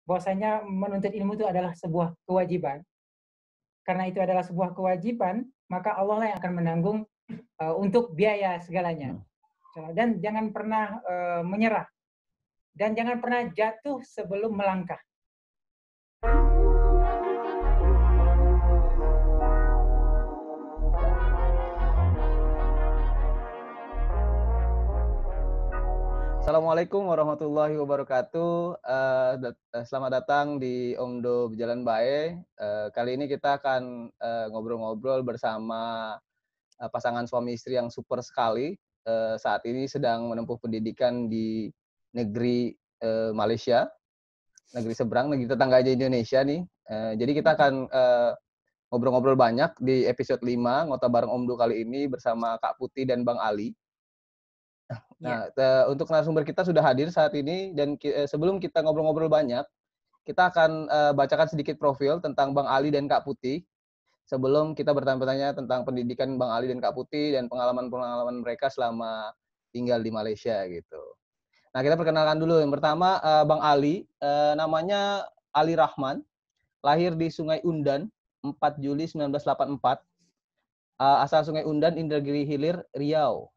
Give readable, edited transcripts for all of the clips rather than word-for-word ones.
bahwasanya menuntut ilmu itu adalah sebuah kewajiban. Karena itu adalah sebuah kewajiban, maka Allah lah yang akan menanggung untuk biaya segalanya. Dan jangan pernah menyerah. Dan jangan pernah jatuh sebelum melangkah. Assalamualaikum warahmatullahi wabarakatuh. Selamat datang di Omdo Berjalan Bae. Kali ini kita akan ngobrol-ngobrol bersama pasangan suami istri yang super sekali. Saat ini sedang menempuh pendidikan di negeri Malaysia, negeri seberang, negeri tetangga aja Indonesia nih. Jadi kita akan ngobrol-ngobrol banyak di episode 5 Ngota Bareng Omdo kali ini bersama Kak Putih dan Bang Ali. Nah, untuk narasumber kita sudah hadir saat ini dan sebelum kita ngobrol-ngobrol banyak, kita akan bacakan sedikit profil tentang Bang Ali dan Kak Putih. Sebelum kita bertanya-tanya tentang pendidikan Bang Ali dan Kak Putih dan pengalaman-pengalaman mereka selama tinggal di Malaysia gitu. Nah, kita perkenalkan dulu. Yang pertama Bang Ali, namanya Ali Rahman, lahir di Sungai Undan 4 Juli 1984, asal Sungai Undan, Indragiri Hilir, Riau.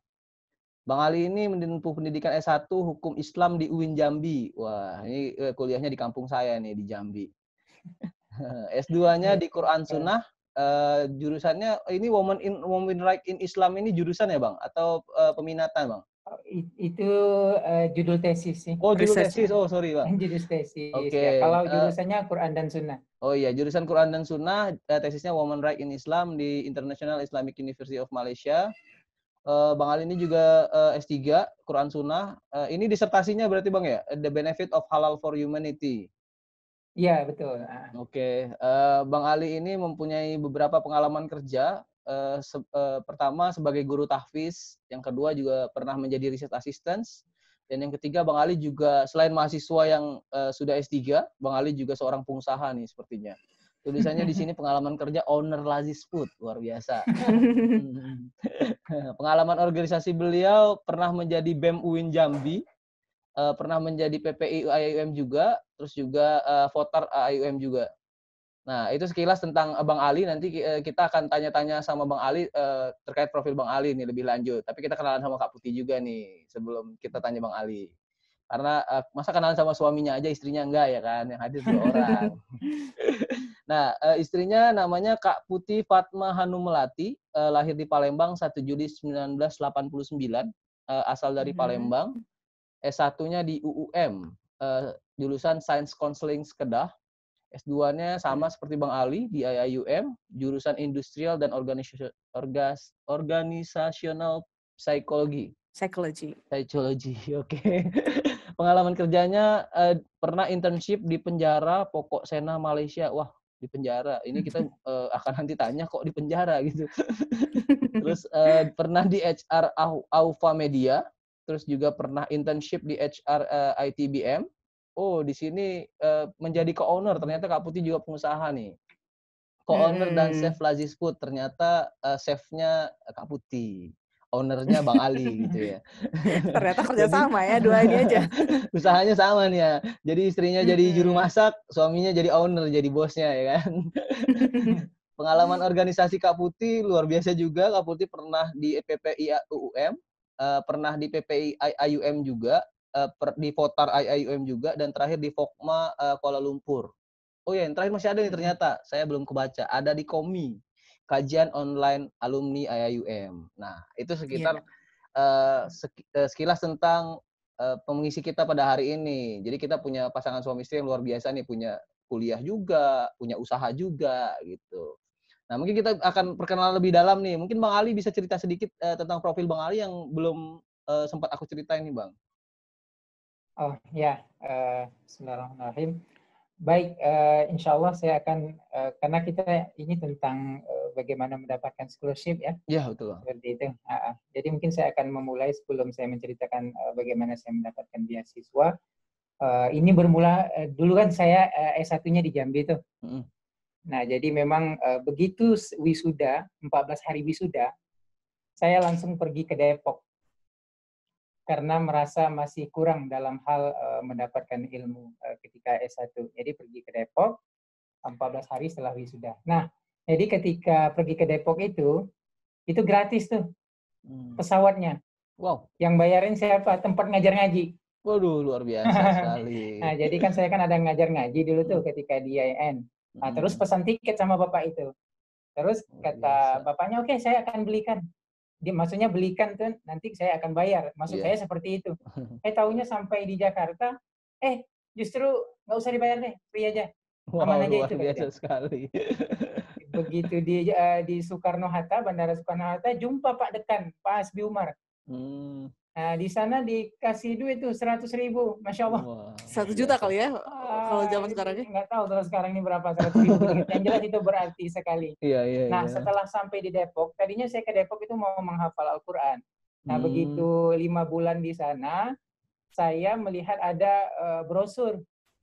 Bang Ali ini menempuh pendidikan S1 Hukum Islam di UIN Jambi. Wah, ini kuliahnya di kampung saya nih, di Jambi. S2-nya di Quran Sunnah, jurusannya ini Women Right in Islam ini jurusan ya, Bang? Atau peminatan, Bang? Itu judul tesis sih. Oh, judul tesis. Oh, sorry, Bang. Judul tesis. Oke. Ya. Kalau jurusannya Quran dan Sunnah. Oh iya, jurusan Quran dan Sunnah, tesisnya Women Right in Islam di International Islamic University of Malaysia. Bang Ali ini juga S3 Quran Sunnah. Ini disertasinya berarti Bang ya, The Benefit of Halal for Humanity. Iya, betul. Oke, Bang Ali ini mempunyai beberapa pengalaman kerja. Pertama sebagai guru tahfiz, yang kedua juga pernah menjadi research assistant, dan yang ketiga Bang Ali juga selain mahasiswa yang sudah S3, Bang Ali juga seorang pengusaha nih sepertinya. Tulisannya di sini pengalaman kerja owner Lazis Food, luar biasa. Pengalaman organisasi beliau pernah menjadi BEM UIN Jambi, pernah menjadi PPI AIUM juga, terus juga voter AIUM juga. Nah, itu sekilas tentang Bang Ali. Nanti kita akan tanya-tanya sama Bang Ali terkait profil Bang Ali nih lebih lanjut. Tapi kita kenalan sama Kak Putih juga nih sebelum kita tanya Bang Ali. Karena masa kenalan sama suaminya aja, istrinya enggak ya kan, yang hadir 2 orang. Nah, istrinya namanya Kak Putih Fatma Hanum Melati, lahir di Palembang 1 Juli 1989, asal dari Palembang. S1-nya di UUM, jurusan Science Counseling Kedah. S2-nya sama seperti Bang Ali di IIUM, jurusan Industrial dan Organisational Psychology. Psychology, oke. Pengalaman kerjanya pernah internship di penjara Pokok Sena Malaysia. Wah, di penjara. Ini kita akan nanti tanya kok di penjara gitu. Terus pernah di HR Aufa Media, terus juga pernah internship di HR ITBM. Oh, di sini menjadi co-owner. Ternyata Kak Putih juga pengusaha nih. Co-owner dan chef Lazis Food. Ternyata chefnya Kak Putih. Ownernya Bang Ali gitu ya. Ternyata kerja sama ya, dua ini aja. Usahanya sama nih ya. Jadi istrinya jadi juru masak, suaminya jadi owner, jadi bosnya ya kan. Pengalaman organisasi Kak Putih luar biasa juga. Kak Putih pernah di PPI UUM, pernah di PPI IUM juga, di Votar IUM juga, dan terakhir di Fokma Kuala Lumpur. Oh ya, yang terakhir masih ada nih ternyata. Saya belum kebaca. Ada di KOMI, Kajian Online Alumni IUM. Nah, itu sekitar sekilas tentang pengisi kita pada hari ini. Jadi kita punya pasangan suami istri yang luar biasa nih, punya kuliah juga, punya usaha juga gitu. Nah, mungkin kita akan perkenalan lebih dalam nih. Mungkin Bang Ali bisa cerita sedikit tentang profil Bang Ali yang belum sempat aku ceritain nih, Bang. Oh ya, bismillahirrahmanirrahim. Baik, insya Allah saya akan, karena kita ini tentang bagaimana mendapatkan scholarship ya. Iya, betul. Seperti itu. Jadi mungkin saya akan memulai sebelum saya menceritakan bagaimana saya mendapatkan beasiswa. Ini bermula, dulu kan saya S1-nya di Jambi tuh. Nah, jadi memang begitu wisuda, 14 hari wisuda, saya langsung pergi ke Depok. karena merasa masih kurang dalam hal mendapatkan ilmu ketika S1. Jadi pergi ke Depok 14 hari setelah wisuda. Nah, jadi ketika pergi ke Depok itu gratis tuh pesawatnya. Wow. Yang bayarin siapa? Tempat ngajar ngaji. Waduh, luar biasa sekali. Nah, jadi kan saya kan ada ngajar ngaji dulu tuh ketika di IAIN. Nah, terus pesan tiket sama bapak itu. Terus kata bapaknya, oke, saya akan belikan. Dia maksudnya belikan tuh nanti saya akan bayar. Maksud saya seperti itu. Taunya sampai di Jakarta, justru nggak usah dibayar deh, free aja. Aman aja luar itu. Biasa sekali. Begitu di Soekarno-Hatta, Bandara Soekarno-Hatta, jumpa Pak Dekan, Pak Hasbi Umar. Nah, di sana dikasih duit tuh 100.000, Masya Allah. Wah, 1 juta kali ya, kalau zaman sekarang ini. Nggak tahu kalau sekarang ini berapa 100.000. Yang jelas itu berarti sekali. Iya. Nah, setelah sampai di Depok, tadinya saya ke Depok itu mau menghafal Al-Quran. Nah, begitu 5 bulan di sana, saya melihat ada brosur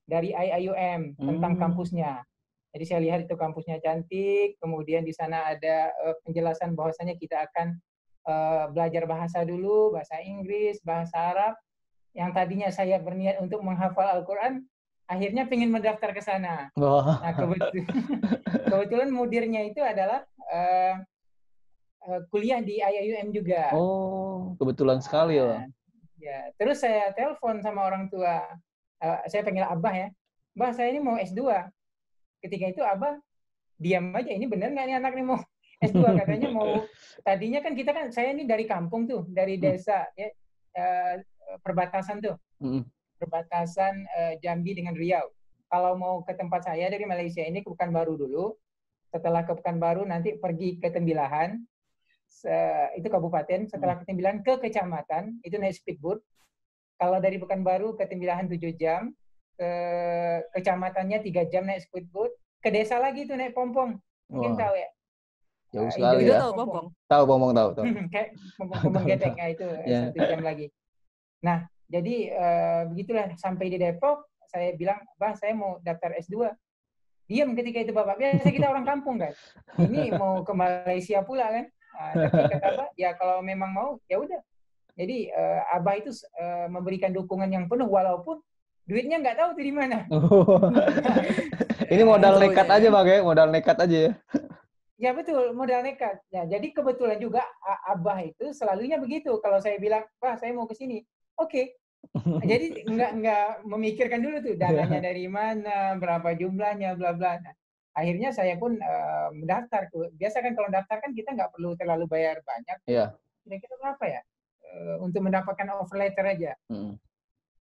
dari IIUM tentang kampusnya. Jadi saya lihat itu kampusnya cantik, kemudian di sana ada penjelasan bahwasanya kita akan belajar bahasa dulu, bahasa Inggris, bahasa Arab. Yang tadinya saya berniat untuk menghafal Al-Quran, akhirnya pengen mendaftar ke sana. Nah, kebetulan mudirnya itu adalah kuliah di IIUM juga. Oh, kebetulan sekali ya. Ya, terus saya telepon sama orang tua. Saya panggil Abah ya. Mbah, saya ini mau S2. Ketika itu Abah diam aja, ini bener nggak nih anak ini mau S2? Katanya mau, tadinya kan kita kan, saya ini dari kampung tuh, dari desa, ya, perbatasan tuh. Perbatasan Jambi dengan Riau. Kalau mau ke tempat saya dari Malaysia ini ke Pekanbaru dulu, setelah ke Pekanbaru nanti pergi ke Tembilahan, itu kabupaten, setelah ke Tembilahan ke kecamatan, itu naik speedboat. Kalau dari Pekanbaru ke Tembilahan 7 jam, ke kecamatannya 3 jam naik speedboat, ke desa lagi itu naik pompong. Mungkin tahu ya? Jauh sekali ya. Tahu pompong. Tahu pompong, tahu. Kayak pompong getek, itu 1 jam lagi. Nah, jadi begitulah sampai di Depok, saya bilang, Bah, saya mau daftar S2. Diam ketika itu Bapak. Biasa kita orang kampung kan. Ini mau ke Malaysia pula kan. Tapi kata Abah, ya kalau memang mau, ya udah. Jadi Abah itu memberikan dukungan yang penuh walaupun duitnya nggak tahu tuh di mana. Ini modal nekat aja Bang ya, modal nekat aja ya. Ya betul, modal nekat. Ya, jadi kebetulan juga Abah itu selalunya begitu. Kalau saya bilang, Bah, saya mau ke sini. Oke. Jadi nggak memikirkan dulu tuh dananya dari mana, berapa jumlahnya, bla bla. Nah, akhirnya saya pun mendaftar tuh. Biasa kan kalau daftar kan kita nggak perlu terlalu bayar banyak. Iya. Kira-kira berapa ya? Untuk mendapatkan offer letter aja.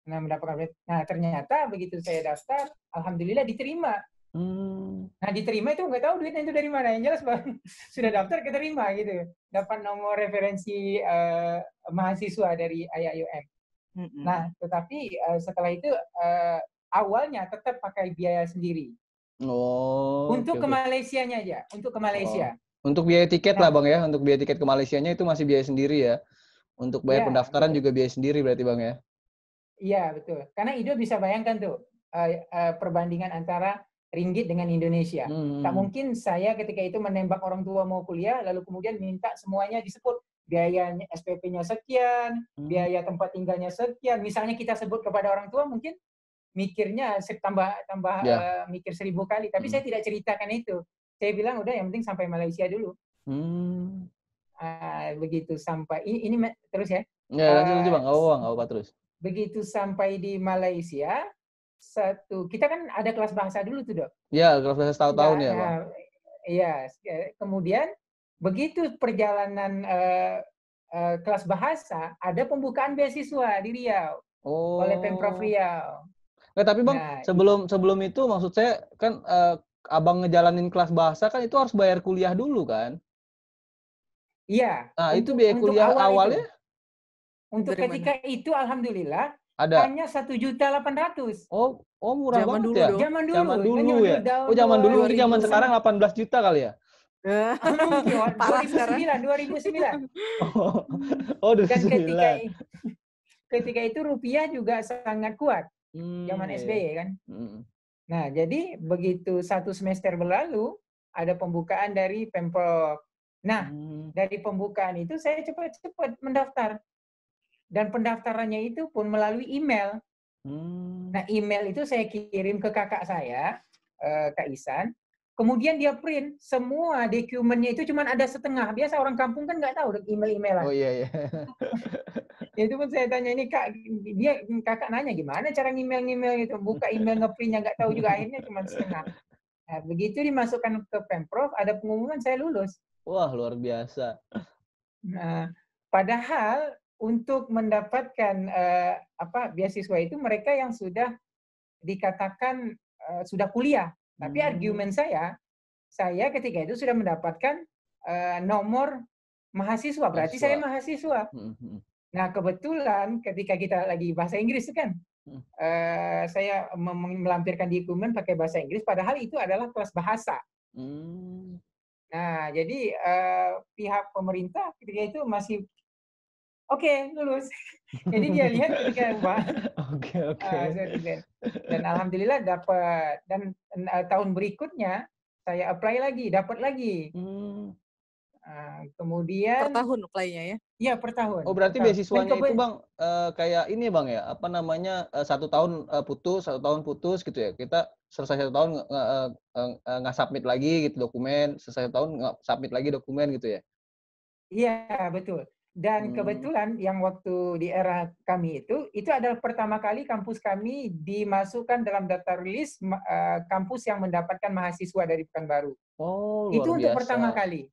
Nah, ternyata begitu saya daftar, alhamdulillah diterima. Nah, diterima itu nggak tahu duitnya itu dari mana. Yang jelas Bang, sudah daftar keterima gitu. Dapat nomor referensi mahasiswa dari IIUM. Nah, tetapi setelah itu awalnya tetap pakai biaya sendiri. Untuk ke Malaysianya aja, untuk ke Malaysia. Untuk biaya tiket lah Bang ya, untuk biaya tiket ke Malaysianya itu masih biaya sendiri ya. Untuk bayar pendaftaran juga biaya sendiri berarti Bang ya. Iya, betul. Karena Ido bisa bayangkan tuh perbandingan antara ringgit dengan Indonesia. Tak mungkin saya ketika itu menembak orang tua mau kuliah, lalu kemudian minta semuanya disebut. Biaya SPP-nya sekian, biaya tempat tinggalnya sekian. Misalnya kita sebut kepada orang tua, mungkin mikirnya tambah mikir 1000 kali. Tapi saya tidak ceritakan itu. Saya bilang udah yang penting sampai Malaysia dulu. Begitu sampai ini terus ya. Ya lanjut Bang, apa terus. Begitu sampai di Malaysia, kita kan ada kelas bahasa dulu tuh Dok. Iya, kelas bahasa setahun ya Bang. Iya, kemudian begitu perjalanan kelas bahasa, ada pembukaan beasiswa di Riau oleh Pemprov Riau. Tapi Bang, sebelum itu maksud saya kan Abang ngejalanin kelas bahasa kan itu harus bayar kuliah dulu kan? Iya. Nah, itu biaya kuliah awalnya? Untuk ketika itu alhamdulillah ada. Hanya 1.800.000. Oh murah zaman banget dulu ya? dong. Zaman dulu ya? Zaman dulu mungkin zaman sekarang 18 juta kali ya? Mungkin, 2009. Oh, 2009. Dan ketika itu rupiah juga sangat kuat. Zaman SBY kan. Nah, jadi begitu 1 semester berlalu, ada pembukaan dari Pemprov. Nah, dari pembukaan itu saya cepat-cepat mendaftar. dan pendaftarannya itu pun melalui email. Nah, email itu saya kirim ke kakak saya, Kak Isan. Kemudian dia print semua dokumennya itu cuma ada setengah. Biasa orang kampung kan nggak tahu email-emailan. Oh iya iya. Itu pun saya tanya ini Kak, kakak nanya gimana cara email itu, buka email ngeprintnya nggak tahu juga, akhirnya cuma setengah. Nah, begitu dimasukkan ke Pemprov ada pengumuman saya lulus. Wah, luar biasa. Nah, padahal untuk mendapatkan beasiswa itu mereka yang sudah dikatakan sudah kuliah. Tapi argumen saya ketika itu sudah mendapatkan nomor mahasiswa, berarti saya mahasiswa. Nah, kebetulan ketika kita lagi bahasa Inggris kan, saya melampirkan dokumen pakai bahasa Inggris, padahal itu adalah kelas bahasa. Nah, jadi pihak pemerintah ketika itu masih oke, lulus. Jadi dia lihat ketika dan alhamdulillah dapat, dan tahun berikutnya saya apply lagi, dapat lagi. Kemudian per tahun apply-nya ya? Iya, per tahun. Oh, berarti beasiswanya itu Bang kayak ini Bang ya, apa namanya, 1 tahun putus, 1 tahun putus gitu ya. Kita selesai 1 tahun nggak submit lagi gitu dokumen, selesai 1 tahun nggak submit lagi dokumen gitu ya? Iya, betul. Dan kebetulan yang waktu di era kami itu adalah pertama kali kampus kami dimasukkan dalam daftar rilis kampus yang mendapatkan mahasiswa dari Pekanbaru. Oh, luar itu untuk biasa. pertama kali.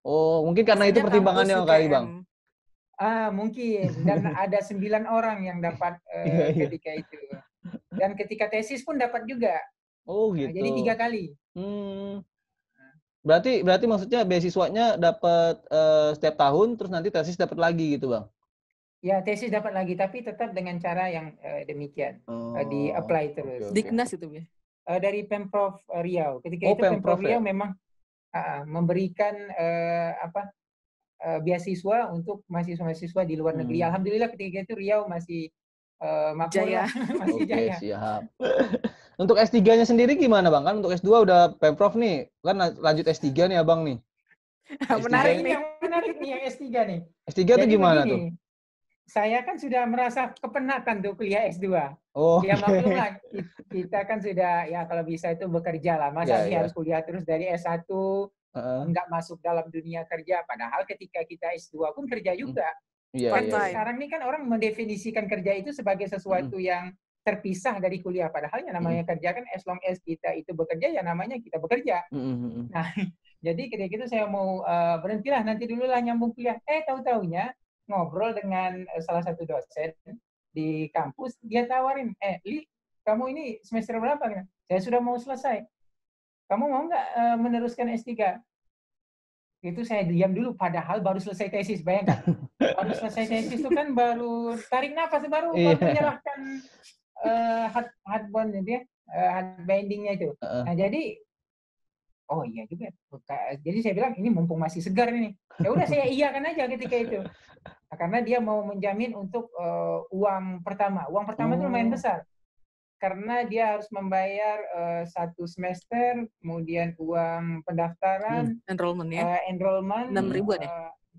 Oh, mungkin karena itu pertimbangannya kali Bang. Mungkin. Dan ada 9 orang yang dapat ketika itu. Dan ketika tesis pun dapat juga. Oh gitu. Jadi 3 kali. Berarti maksudnya beasiswanya dapat setiap tahun, terus nanti tesis dapat lagi gitu Bang? Ya, tesis dapat lagi, tapi tetap dengan cara yang demikian. Di-apply terus. Diknas itu ya? Dari Pemprov Riau. Ketika itu Pemprov Riau memang memberikan beasiswa untuk mahasiswa-mahasiswa di luar negeri. Alhamdulillah ketika itu Riau masih jaya. Masih jaya. Siap. Untuk S3-nya sendiri gimana Bang? Kan untuk S2 udah Pemprov nih, kan lanjut S3 nih Abang nih. Menarik nih yang S3 nih. S3 itu gimana tuh? Saya kan sudah merasa kepenatan tuh kuliah S2. Oh, ya maklumlah, kita kan sudah ya kalau bisa itu bekerja lah. Masa harus kuliah terus dari S1, nggak masuk dalam dunia kerja. Padahal ketika kita S2 pun kerja juga. Sekarang ini kan orang mendefinisikan kerja itu sebagai sesuatu yang terpisah dari kuliah. Padahal yang namanya kerja kan as long as kita itu bekerja, ya namanya kita bekerja. Nah, jadi ketika itu saya mau berhentilah, nanti dulu lah nyambung kuliah. Tahu-taunya ngobrol dengan salah satu dosen di kampus, dia tawarin, Li, kamu ini semester berapa? Saya sudah mau selesai. Kamu mau nggak meneruskan S3? Itu saya diam dulu, padahal baru selesai tesis, bayangkan. Baru selesai tesis itu kan baru tarik nafas, baru menyerahkan hard bindingnya itu. Nah, jadi oh iya juga. Jadi saya bilang ini mumpung masih segar ini. Ya udah saya iyakan aja ketika itu. Nah, karena dia mau menjamin untuk uang pertama. Uang pertama itu lumayan besar. Karena dia harus membayar 1 semester, kemudian uang pendaftaran, enrollment ya. Enrollment 6.000-an ya?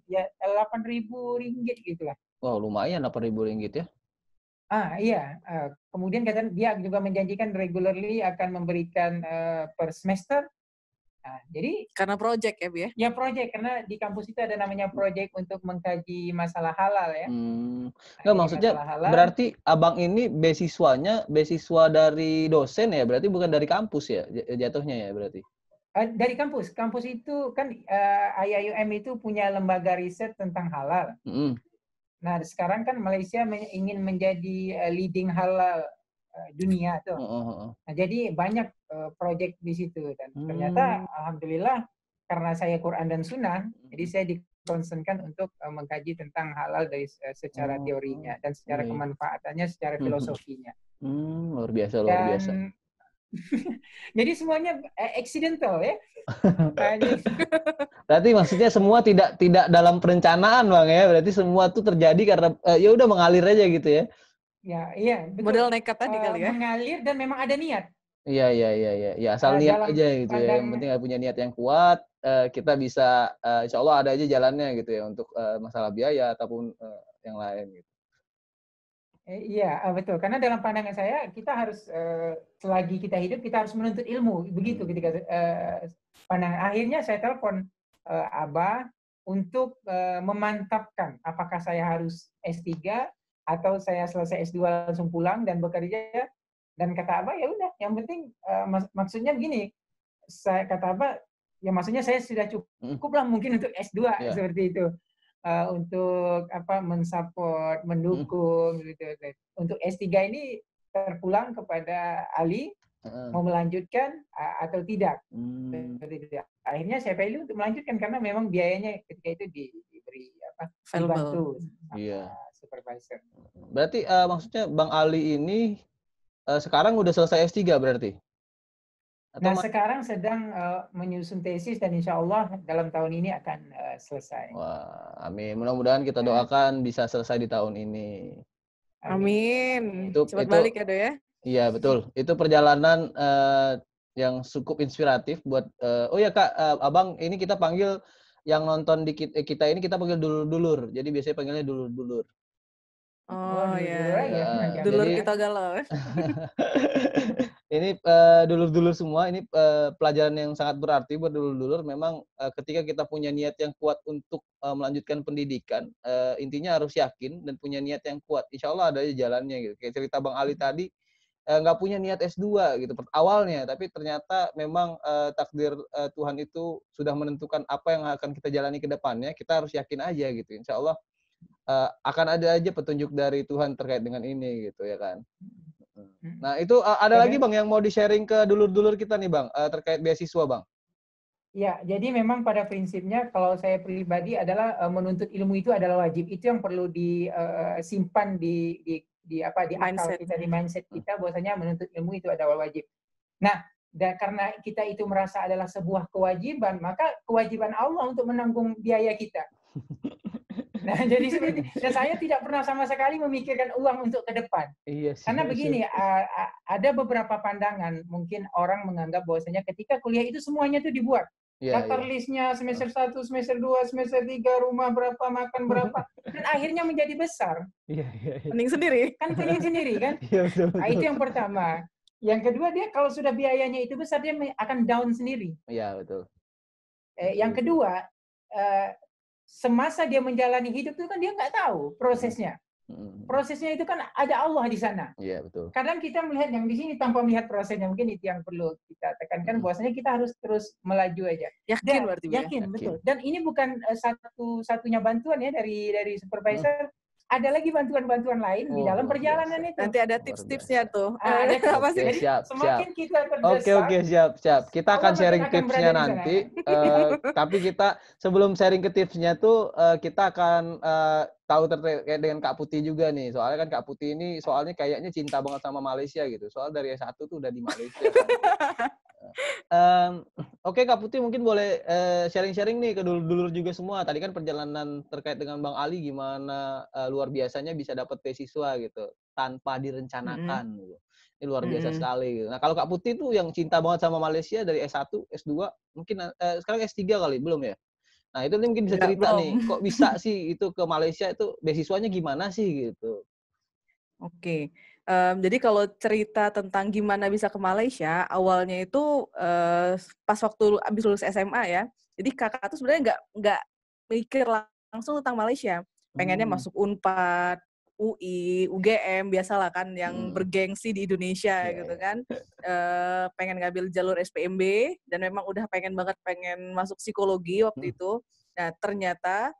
Ya 8.000 ringgit gitulah. Wow, lumayan 8.000 ringgit ya. Iya. Kemudian dia juga menjanjikan regularly akan memberikan per semester. Nah, jadi karena project ya, Bu ya? Ya project, karena di kampus itu ada namanya project untuk mengkaji masalah halal ya. Nggak, maksudnya berarti Abang ini beasiswanya beasiswa dari dosen ya? Berarti bukan dari kampus ya jatuhnya ya berarti? Dari kampus. Kampus itu kan IAIUM itu punya lembaga riset tentang halal. Nah, sekarang kan Malaysia ingin menjadi leading halal dunia tuh. Nah, jadi banyak proyek di situ, dan ternyata alhamdulillah karena saya Quran dan Sunnah, jadi saya dikonsenkan untuk mengkaji tentang halal dari secara teorinya dan secara kemanfaatannya, secara filosofinya. Luar biasa. Jadi semuanya accidental ya. Berarti maksudnya semua tidak dalam perencanaan Bang ya. Berarti semua tuh terjadi karena ya udah mengalir aja gitu ya. Ya, iya, betul. Model nekat tadi kali ya. Mengalir dan memang ada niat. Iya. Ya asal niat aja gitu ya. Yang penting punya niat yang kuat, kita bisa insya Allah ada aja jalannya gitu ya untuk masalah biaya ataupun yang lain gitu. Iya, betul. Karena dalam pandangan saya, kita harus selagi kita hidup, kita harus menuntut ilmu. Begitu ketika pandangan. Akhirnya saya telepon Abah untuk memantapkan apakah saya harus S3 atau saya selesai S2 langsung pulang dan bekerja. Dan kata Abah, ya udah, yang penting maksudnya begini. Kata Abah, ya maksudnya saya sudah cukup lah mungkin untuk S2 seperti itu. Untuk mensupport, mendukung gitu. Untuk S3 ini terpulang kepada Ali mau melanjutkan atau tidak. Akhirnya saya pilih untuk melanjutkan karena memang biayanya ketika itu diberi dibantu sama supervisor. Berarti maksudnya Bang Ali ini sekarang udah selesai S3 berarti? Nah, sekarang sedang menyusun tesis dan insya Allah dalam tahun ini akan selesai. Wah, amin. Mudah-mudahan kita doakan bisa selesai di tahun ini. Amin. Cepat balik ya, Do ya. Iya, betul. Itu perjalanan yang cukup inspiratif buat oh ya Kak, Abang ini kita panggil yang nonton di kita ini kita panggil dulur-dulur. Jadi biasanya panggilnya dulur-dulur. Oh ya. Dulur kita galau. Ini dulur-dulur semua, ini pelajaran yang sangat berarti buat dulur-dulur. Memang ketika kita punya niat yang kuat untuk melanjutkan pendidikan, intinya harus yakin dan punya niat yang kuat. Insya Allah ada jalannya gitu. Kayak cerita Bang Ali tadi, nggak punya niat S2 gitu awalnya, tapi ternyata memang takdir Tuhan itu sudah menentukan apa yang akan kita jalani ke depannya. Kita harus yakin aja gitu. Insya Allah akan ada aja petunjuk dari Tuhan terkait dengan ini gitu ya kan. Nah itu ada lagi Bang yang mau di-sharing ke dulur-dulur kita nih Bang terkait beasiswa Bang. Ya, jadi memang pada prinsipnya kalau saya pribadi adalah menuntut ilmu itu adalah wajib. Itu yang perlu disimpan di akal kita, di mindset kita bahwasanya menuntut ilmu itu adalah wajib. Nah, karena kita itu merasa adalah sebuah kewajiban, maka kewajiban Allah untuk menanggung biaya kita. Nah, jadi seperti dan saya tidak pernah sama sekali memikirkan uang untuk ke depan. Iya sih. Karena begini, ada beberapa pandangan mungkin orang menganggap bahwasanya ketika kuliah itu semuanya itu dibuat. Daftar listnya semester 1, semester 2, semester 3, rumah berapa, makan berapa, dan akhirnya menjadi besar. Iya. Pening sendiri. Kan pening sendiri kan? Iya, betul. Nah, itu yang pertama. Yang kedua, dia kalau sudah biayanya itu besar, dia akan down sendiri. Iya, betul. Yang kedua, semasa dia menjalani hidup itu kan dia nggak tahu prosesnya. Prosesnya itu kan ada Allah di sana. Iya, betul. Kadang kita melihat yang di sini tanpa melihat prosesnya, mungkin itu yang perlu kita tekankan bahwasanya kita harus terus melaju aja. Yakin berarti ya? Yakin, betul. Dan ini bukan satu-satunya bantuan ya dari supervisor. Ada lagi bantuan-bantuan lain di dalam perjalanan itu. Nanti ada tips-tipsnya tuh. Ada apa sih? Siap. Semakin kita terdesak. Oke, siap. Kita akan sharing tipsnya nanti. Tapi kita sebelum sharing ke tipsnya tuh kita akan tahu terkait dengan Kak Putih juga nih. Soalnya kan Kak Putih ini soalnya kayaknya cinta banget sama Malaysia gitu. Soal dari S1 tuh udah di Malaysia. Oke Kak Putih mungkin boleh sharing-sharing nih ke dulur-dulur juga semua. Tadi kan perjalanan terkait dengan Bang Ali gimana luar biasanya bisa dapat beasiswa gitu tanpa direncanakan gitu. Ini luar biasa sekali gitu. Nah, kalau Kak Putih tuh yang cinta banget sama Malaysia dari S1, S2, mungkin sekarang S3 kali belum ya? Nah, itu nih mungkin bisa cerita nih, kok bisa sih itu ke Malaysia itu beasiswanya gimana sih gitu. Oke. Jadi kalau cerita tentang gimana bisa ke Malaysia, awalnya itu pas waktu abis lulus SMA ya. Jadi kakak tuh sebenarnya nggak mikir langsung tentang Malaysia. Pengennya masuk Unpad, UI, UGM, biasalah kan yang bergengsi di Indonesia gitu kan. Pengen ngambil jalur SPMB dan memang udah pengen masuk psikologi waktu itu. Nah ternyata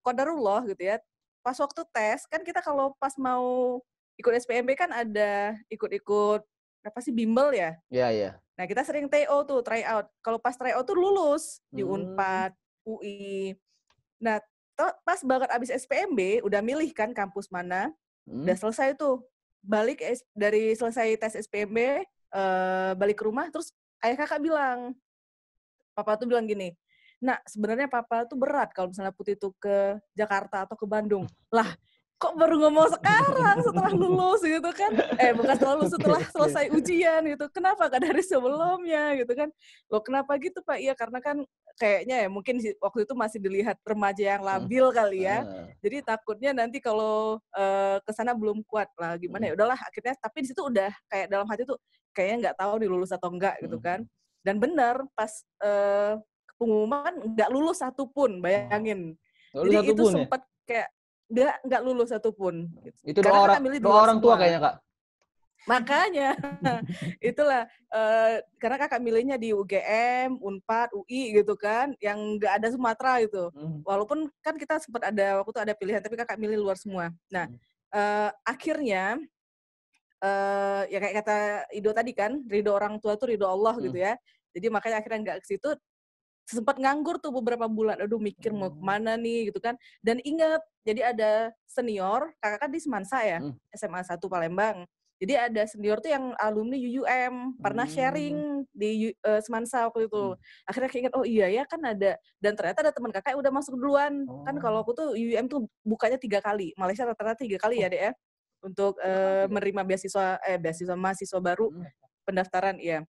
qadarullah gitu ya. Pas waktu tes kan kita kalau pas mau ikut SPMB kan ada ikut apa sih bimbel ya? Iya. Nah kita sering TO tuh try out. Kalau pas try out tuh lulus di Unpad, UI. Nah pas banget abis SPMB udah milih kan kampus mana, udah selesai tuh balik dari selesai tes SPMB balik ke rumah terus ayah kakak bilang, papa tuh bilang gini. Nah, sebenarnya papa tuh berat kalau misalnya Putih tuh ke Jakarta atau ke Bandung. Lah, kok baru ngomong sekarang setelah lulus gitu kan? Bukan setelah lulus, setelah selesai ujian gitu. Kenapa gak dari sebelumnya gitu kan? Loh kenapa gitu Pak? Iya karena kan kayaknya ya mungkin waktu itu masih dilihat remaja yang labil kali ya. Jadi takutnya nanti kalau kesana belum kuat lah gimana ya udahlah akhirnya. Tapi di situ udah kayak dalam hati tuh kayaknya nggak tahu nih lulus atau enggak gitu kan. Dan benar pas pengumuman nggak lulus satupun, bayangin. Jadi itu sempat kayak nggak lulus satupun. Itu doa orang tua kayaknya Kak. Makanya itulah karena kakak milihnya di UGM, Unpad, UI gitu kan, yang nggak ada Sumatera gitu. Walaupun kan kita sempat ada waktu itu ada pilihan, tapi kakak milih luar semua. Nah akhirnya ya kayak kata Ido tadi kan, ridho orang tua tuh ridho Allah gitu ya. Jadi makanya akhirnya nggak ke situ. Sempat nganggur tuh beberapa bulan, aduh mikir mau kemana nih gitu kan. Dan ingat, jadi ada senior, kakak kan di Semansa ya, SMA 1 Palembang. Jadi ada senior tuh yang alumni UUM, pernah sharing di Semansa waktu itu. Akhirnya keinget, oh iya ya kan ada, dan ternyata ada teman kakak yang udah masuk duluan. Kan kalau aku tuh UUM tuh bukanya 3 kali, Malaysia rata-rata 3 kali ya deh ya, untuk menerima beasiswa mahasiswa baru, pendaftaran, iya.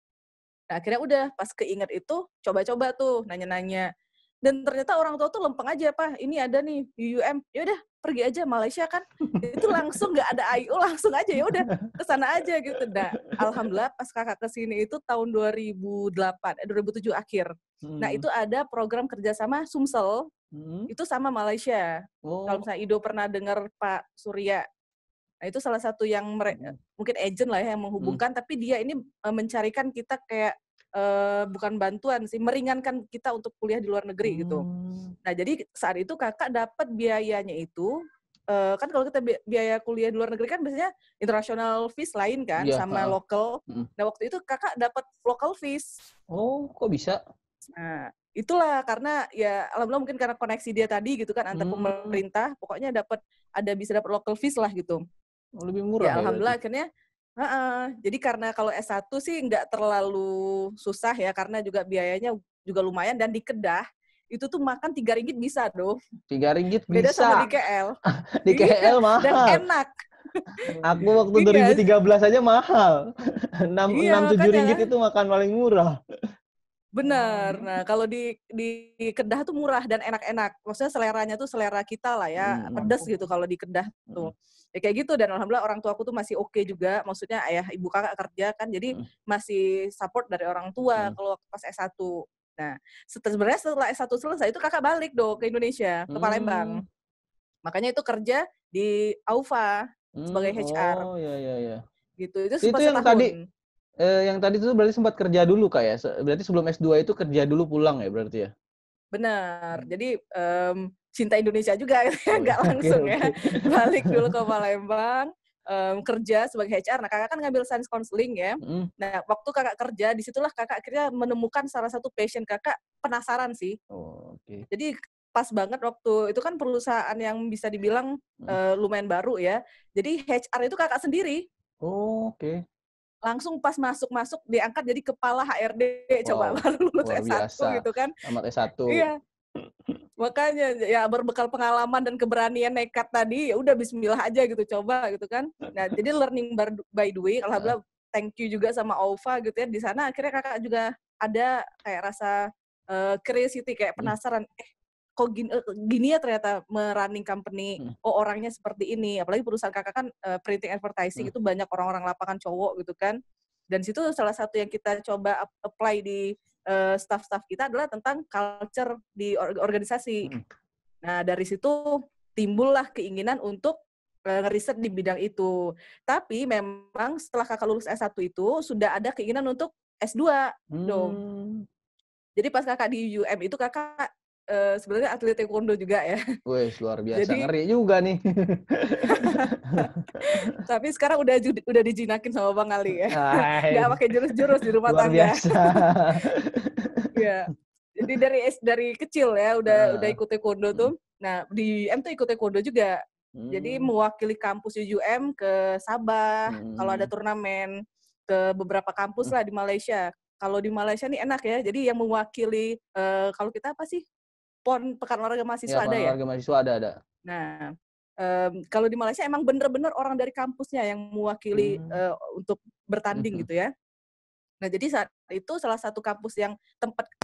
Nah, akhirnya udah pas keinget itu coba-coba tuh nanya-nanya. Dan ternyata orang tua tuh lempeng aja, Pak, ini ada nih UUM. Ya udah pergi aja Malaysia kan. Itu langsung nggak ada IO, langsung aja ya udah ke sana aja gitu. Nah, alhamdulillah pas kakak ke sini itu tahun 2007 akhir. Nah, itu ada program kerjasama Sumsel. Itu sama Malaysia. Kalau misalnya Ido pernah dengar Pak Surya. Nah, itu salah satu yang mungkin agent lah ya yang menghubungkan, tapi dia ini mencarikan kita kayak bukan bantuan sih, meringankan kita untuk kuliah di luar negeri gitu. Nah, jadi saat itu kakak dapat biayanya itu, kan kalau kita biaya kuliah di luar negeri kan biasanya international fees lain kan, sama local. Nah, waktu itu kakak dapat local fees. Oh, kok bisa? Nah, itulah karena ya alhamdulillah mungkin karena koneksi dia tadi gitu kan antar pemerintah, pokoknya bisa dapat local fees lah gitu. Lebih murah ya alhamdulillah akhirnya jadi karena kalau S1 sih nggak terlalu susah ya karena juga biayanya juga lumayan dan di Kedah itu tuh makan 3 ringgit bisa doh. 3 ringgit bisa. Beda sama di KL. Di KL mahal. Dan enak. Aku waktu 2013 aja mahal. 6-7 ringgit itu makan paling murah. Benar. Nah, kalau di Kedah tuh murah dan enak-enak. Maksudnya seleranya tuh selera kita lah ya, pedas gitu kalau di Kedah tuh. Ya kayak gitu, dan alhamdulillah orang tua aku tuh masih oke juga. Maksudnya ayah ibu kakak kerja kan, jadi masih support dari orang tua kalau pas S1. Nah, sebenarnya setelah S1 selesai itu kakak balik ke Indonesia, ke Palembang. Makanya itu kerja di AUFA sebagai HR. Oh, iya. Gitu. Itu yang setahun. Yang tadi itu berarti sempat kerja dulu Kak ya? Berarti sebelum S2 itu kerja dulu pulang ya berarti ya? Benar. Jadi cinta Indonesia juga nggak langsung ya. Balik dulu ke Palembang, kerja sebagai HR. Nah, kakak kan ngambil science counseling ya. Nah, waktu kakak kerja, disitulah kakak akhirnya menemukan salah satu passion kakak, penasaran sih. Jadi pas banget waktu itu kan perusahaan yang bisa dibilang lumayan baru ya. Jadi HR itu kakak sendiri. Langsung pas masuk diangkat jadi kepala HRD. Coba baru lulus S1 gitu kan. Tamat S1. Iya. Makanya ya berbekal pengalaman dan keberanian nekat tadi ya udah bismillah aja gitu coba gitu kan. Nah, jadi learning by doing, alhamdulillah thank you juga sama AUFA gitu ya. Di sana akhirnya kakak juga ada kayak rasa curiosity, kayak penasaran kok gini ya ternyata running company. Oh, orangnya seperti ini. Apalagi perusahaan kakak kan printing advertising itu banyak orang-orang lapangan cowok gitu kan. Dan situ salah satu yang kita coba apply di staff-staff kita adalah tentang culture di organisasi. Nah, dari situ timbullah keinginan untuk ngeriset di bidang itu. Tapi memang setelah kakak lulus S1 itu sudah ada keinginan untuk S2 dong. Jadi pas kakak di UM itu kakak sebenarnya atlet taekwondo juga ya. Wih, luar biasa. Jadi, ngeri juga nih. Tapi sekarang udah dijinakin sama Bang Ali ya. Nggak pakai jurus-jurus di rumah tangga. Luar biasa. Iya. Jadi dari kecil ya udah ikut taekwondo tuh. Nah, di UM tuh ikut taekwondo juga. Jadi mewakili kampus UM ke Sabah, kalau ada turnamen, ke beberapa kampus lah di Malaysia. Kalau di Malaysia nih enak ya. Jadi yang mewakili kalau kita apa sih? PON, Pekan Olahraga Mahasiswa ada ya? Pekan Olahraga Mahasiswa ada. Nah, kalau di Malaysia emang bener-bener orang dari kampusnya yang mewakili untuk bertanding gitu ya. Nah, jadi saat itu salah satu kampus yang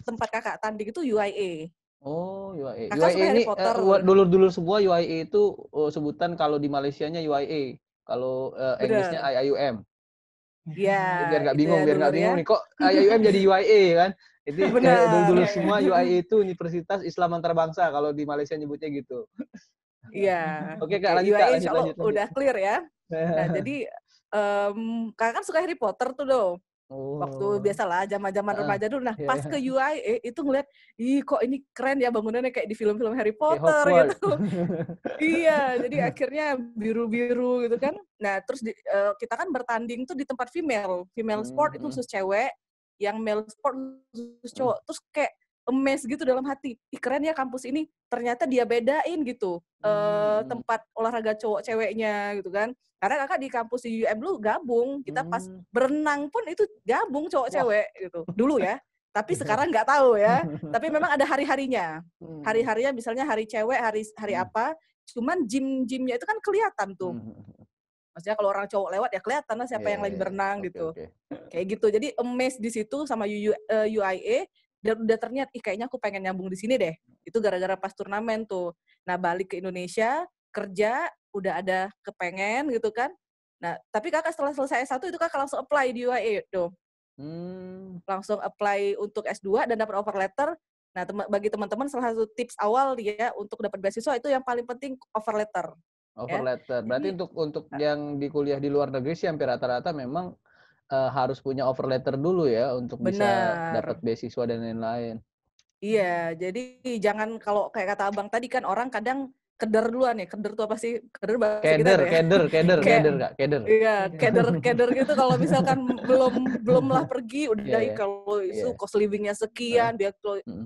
tempat kakak tanding itu UIA. Oh, UIA. Kakak suka UIA ini Harry Potter. dulur-dulur semua UIA itu sebutan kalau di Malaysianya UIA. Kalau Inggrisnya Bener. IIUM. Iya, Biar nggak itu bingung, ya biar nggak dulur bingung ya. nih kok IIUM jadi UIA kan. Itu Benar. dulur-dulur semua UIA itu Universitas Islam Antarabangsa kalau di Malaysia nyebutnya gitu. Iya. Oke Oke, Kak, lanjut Kak, UIA lanjut insya Allah lanjut lanjut. udah clear ya. Nah, jadi kakak kan suka Harry Potter tuh dong. Waktu Oh. biasalah zaman-zaman remaja dulu. Nah, Iya, pas iya. ke UIA itu ngeliat, ih kok ini keren ya bangunannya kayak di film-film Harry Kayak Potter Hogwarts. gitu. Iya, jadi akhirnya biru-biru gitu kan. Nah, terus kita kan bertanding tuh di tempat female sport itu khusus cewek, yang male sport khusus cowok. Terus kayak amazed gitu dalam hati. Ih keren ya kampus ini. Ternyata dia bedain gitu tempat olahraga cowok ceweknya gitu kan. Karena kakak di kampus di UM dulu gabung. Kita pas berenang pun itu gabung cowok cewek gitu. Dulu ya. Tapi sekarang nggak tahu ya. Tapi memang ada hari-harinya. Hari-harinya misalnya hari cewek, hari apa. Cuman gym-gymnya itu kan kelihatan tuh. Maksudnya kalau orang cowok lewat ya kelihatan lah siapa yang lagi berenang gitu. Kayak gitu. Jadi amazed di situ sama UIA. Dan udah ternyata, kayaknya aku pengen nyambung di sini deh. Itu gara-gara pas turnamen tuh. Nah balik ke Indonesia, kerja, udah ada kepengen gitu kan. Nah tapi kakak setelah selesai S1 itu kakak langsung apply di UIA tuh. Langsung apply untuk S2 dan dapat offer letter. Nah bagi teman-teman salah satu tips awal ya untuk dapat beasiswa itu yang paling penting offer letter. Offer letter. Berarti Jadi, untuk yang di kuliah di luar negeri sih hampir rata-rata memang harus punya offer letter dulu ya untuk bisa dapat beasiswa dan lain-lain. Iya, jadi jangan kalau kayak kata abang tadi kan orang kadang keder duluan ya. Keder tuh apa sih? Keder bahasa kita tuh ya. Keder. Iya, keder gitu kalau misalkan belum lah pergi udah kalau itu cost living-nya sekian dia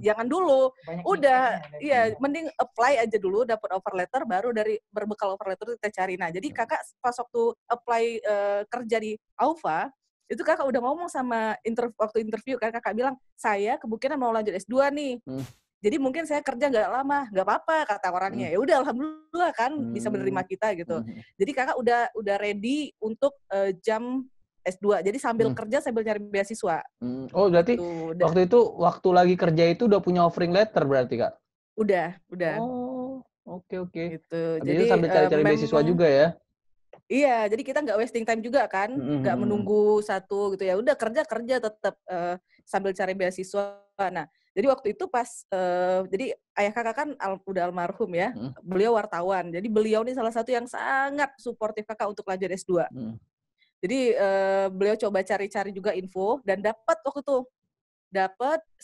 jangan dulu. Udah iya, mending apply aja dulu dapat offer letter baru dari berbekal offer letter kita cari. Nah, jadi kakak pas waktu apply kerja di Aufa itu kakak udah ngomong sama waktu interview kan kakak bilang saya kemungkinan mau lanjut S2 nih. Jadi mungkin saya kerja nggak lama, nggak apa-apa kata orangnya. Ya udah alhamdulillah kan bisa menerima kita gitu. Jadi kakak udah ready untuk jam S2. Jadi sambil kerja sambil nyari beasiswa. Oh berarti gitu. waktu lagi kerja itu udah punya offering letter berarti Kak? Udah. Oh oke. Gitu. Habis itu sambil cari-cari beasiswa juga ya? Iya, jadi kita nggak wasting time juga kan, nggak menunggu satu gitu ya. Udah kerja tetap sambil cari beasiswa. Nah, jadi waktu itu pas, jadi ayah kakak kan udah almarhum ya, beliau wartawan. Jadi beliau ini salah satu yang sangat suportif kakak untuk lanjut S2. Jadi beliau coba cari-cari juga info dan dapat waktu itu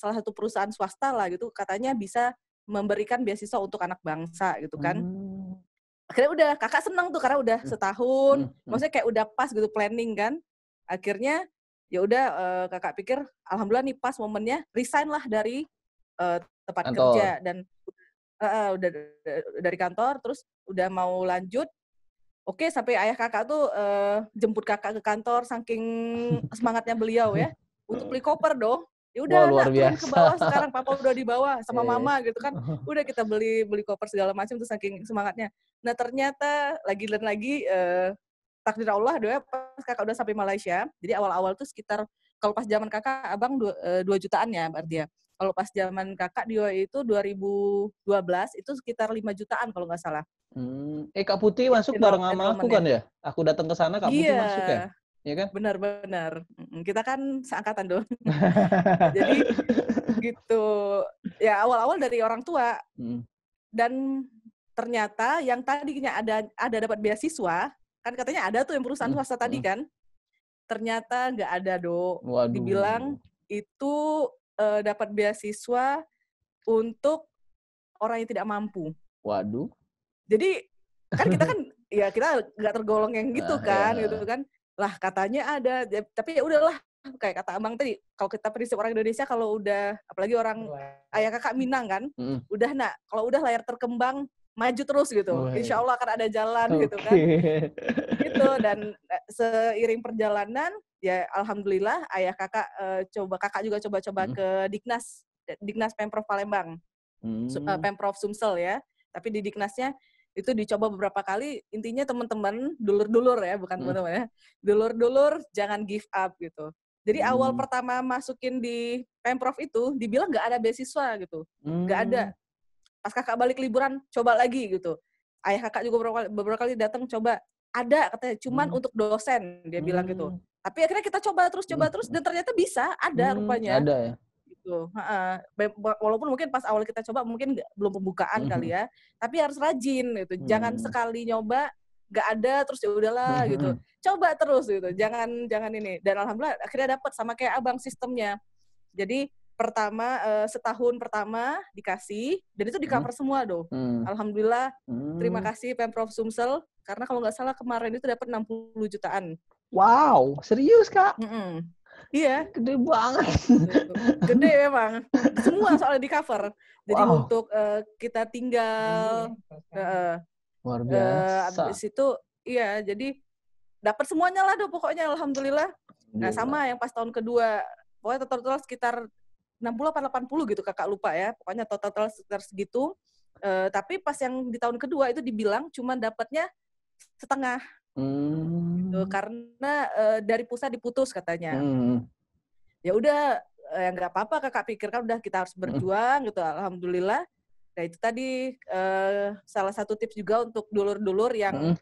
salah satu perusahaan swasta lah gitu, katanya bisa memberikan beasiswa untuk anak bangsa gitu kan. Akhirnya udah kakak seneng tuh karena udah setahun, maksudnya kayak udah pas gitu planning kan. Akhirnya ya udah kakak pikir alhamdulillah nih pas momennya resign lah dari tempat kerja dan udah dari kantor terus udah mau lanjut. Oke, sampai ayah kakak tuh jemput kakak ke kantor saking semangatnya beliau ya untuk beli koper dong. Ya udah nak turun ke bawah sekarang papa udah di bawah sama mama gitu kan. Udah kita beli koper segala macam tuh saking semangatnya. Nah, ternyata lagi dan lagi takdir Allah doa pas kakak udah sampai Malaysia. Jadi awal-awal tuh sekitar kalau pas zaman kakak abang 2 jutaan ya berarti ya. Kalau pas zaman kakak di UAE itu 2012 itu sekitar 5 jutaan kalau nggak salah. Kak Putih masuk bareng sama aku kan ya? Aku datang ke sana Kak Putih masuk ya? Iya kan? Benar. Kita kan seangkatan dong. Jadi gitu. Ya awal-awal dari orang tua. Dan ternyata yang tadinya ada dapat beasiswa, kan katanya ada tuh yang perusahaan swasta tadi kan. Ternyata nggak ada, Dibilang itu dapat beasiswa untuk orang yang tidak mampu. Waduh. Jadi kan kita kan ya kita nggak tergolong yang gitu kan, gitu kan. Lah katanya ada, tapi ya udahlah kayak kata abang tadi, kalau kita prinsip orang Indonesia kalau udah apalagi orang ayah kakak Minang kan, udah nak kalau udah layar terkembang maju terus gitu, insya Allah akan ada jalan gitu kan. Gitu dan seiring perjalanan ya alhamdulillah ayah kakak kakak juga coba ke Dinas Pemprov Palembang, Pemprov Sumsel ya, tapi di Diknasnya Itu dicoba beberapa kali, intinya teman-teman, dulur-dulur ya, bukan teman-teman ya. Dulur-dulur jangan give up gitu. Jadi awal pertama masukin di Pemprov itu dibilang nggak ada beasiswa gitu. Nggak ada. Pas kakak balik liburan coba lagi gitu. Ayah kakak juga beberapa kali datang coba, ada katanya cuman untuk dosen dia bilang gitu. Tapi akhirnya kita coba terus dan ternyata bisa, ada rupanya. Ada ya. Gitu. Walaupun mungkin pas awal kita coba mungkin belum pembukaan kali ya, tapi harus rajin gitu. Jangan sekali nyoba nggak ada terus ya udahlah gitu. Coba terus gitu. Jangan ini. Dan alhamdulillah akhirnya dapat sama kayak Abang sistemnya. Jadi pertama setahun pertama dikasih dan itu di cover semua doh. Alhamdulillah. Terima kasih Pemprov Sumsel karena kalau nggak salah kemarin itu dapat 60 jutaan. Wow, serius Kak? Iya. Gede banget. Gede memang. Semua soalnya di cover. Jadi untuk kita tinggal luar biasa. abis itu iya jadi dapat semuanya lah pokoknya alhamdulillah. Nah sama yang pas tahun kedua pokoknya total sekitar 60 atau 80 gitu kakak lupa ya. Pokoknya total sekitar segitu. Tapi pas yang di tahun kedua itu dibilang cuma dapatnya setengah. Gitu, karena dari pusat diputus katanya. Ya udah ya nggak apa-apa kakak pikirkan udah kita harus berjuang gitu alhamdulillah. Nah itu tadi salah satu tips juga untuk dulur-dulur yang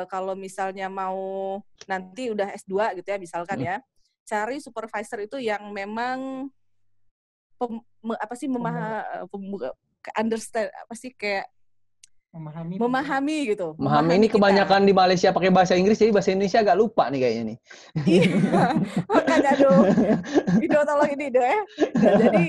kalau misalnya mau nanti udah S2 gitu ya misalkan ya cari supervisor itu yang memang understand apa sih kayak memahami gitu. Memahami ini kebanyakan di Malaysia pakai bahasa Inggris, jadi bahasa Indonesia agak lupa nih kayaknya nih. Iya, makanya aduh. Ido tolong ini Ido ya. Nah, jadi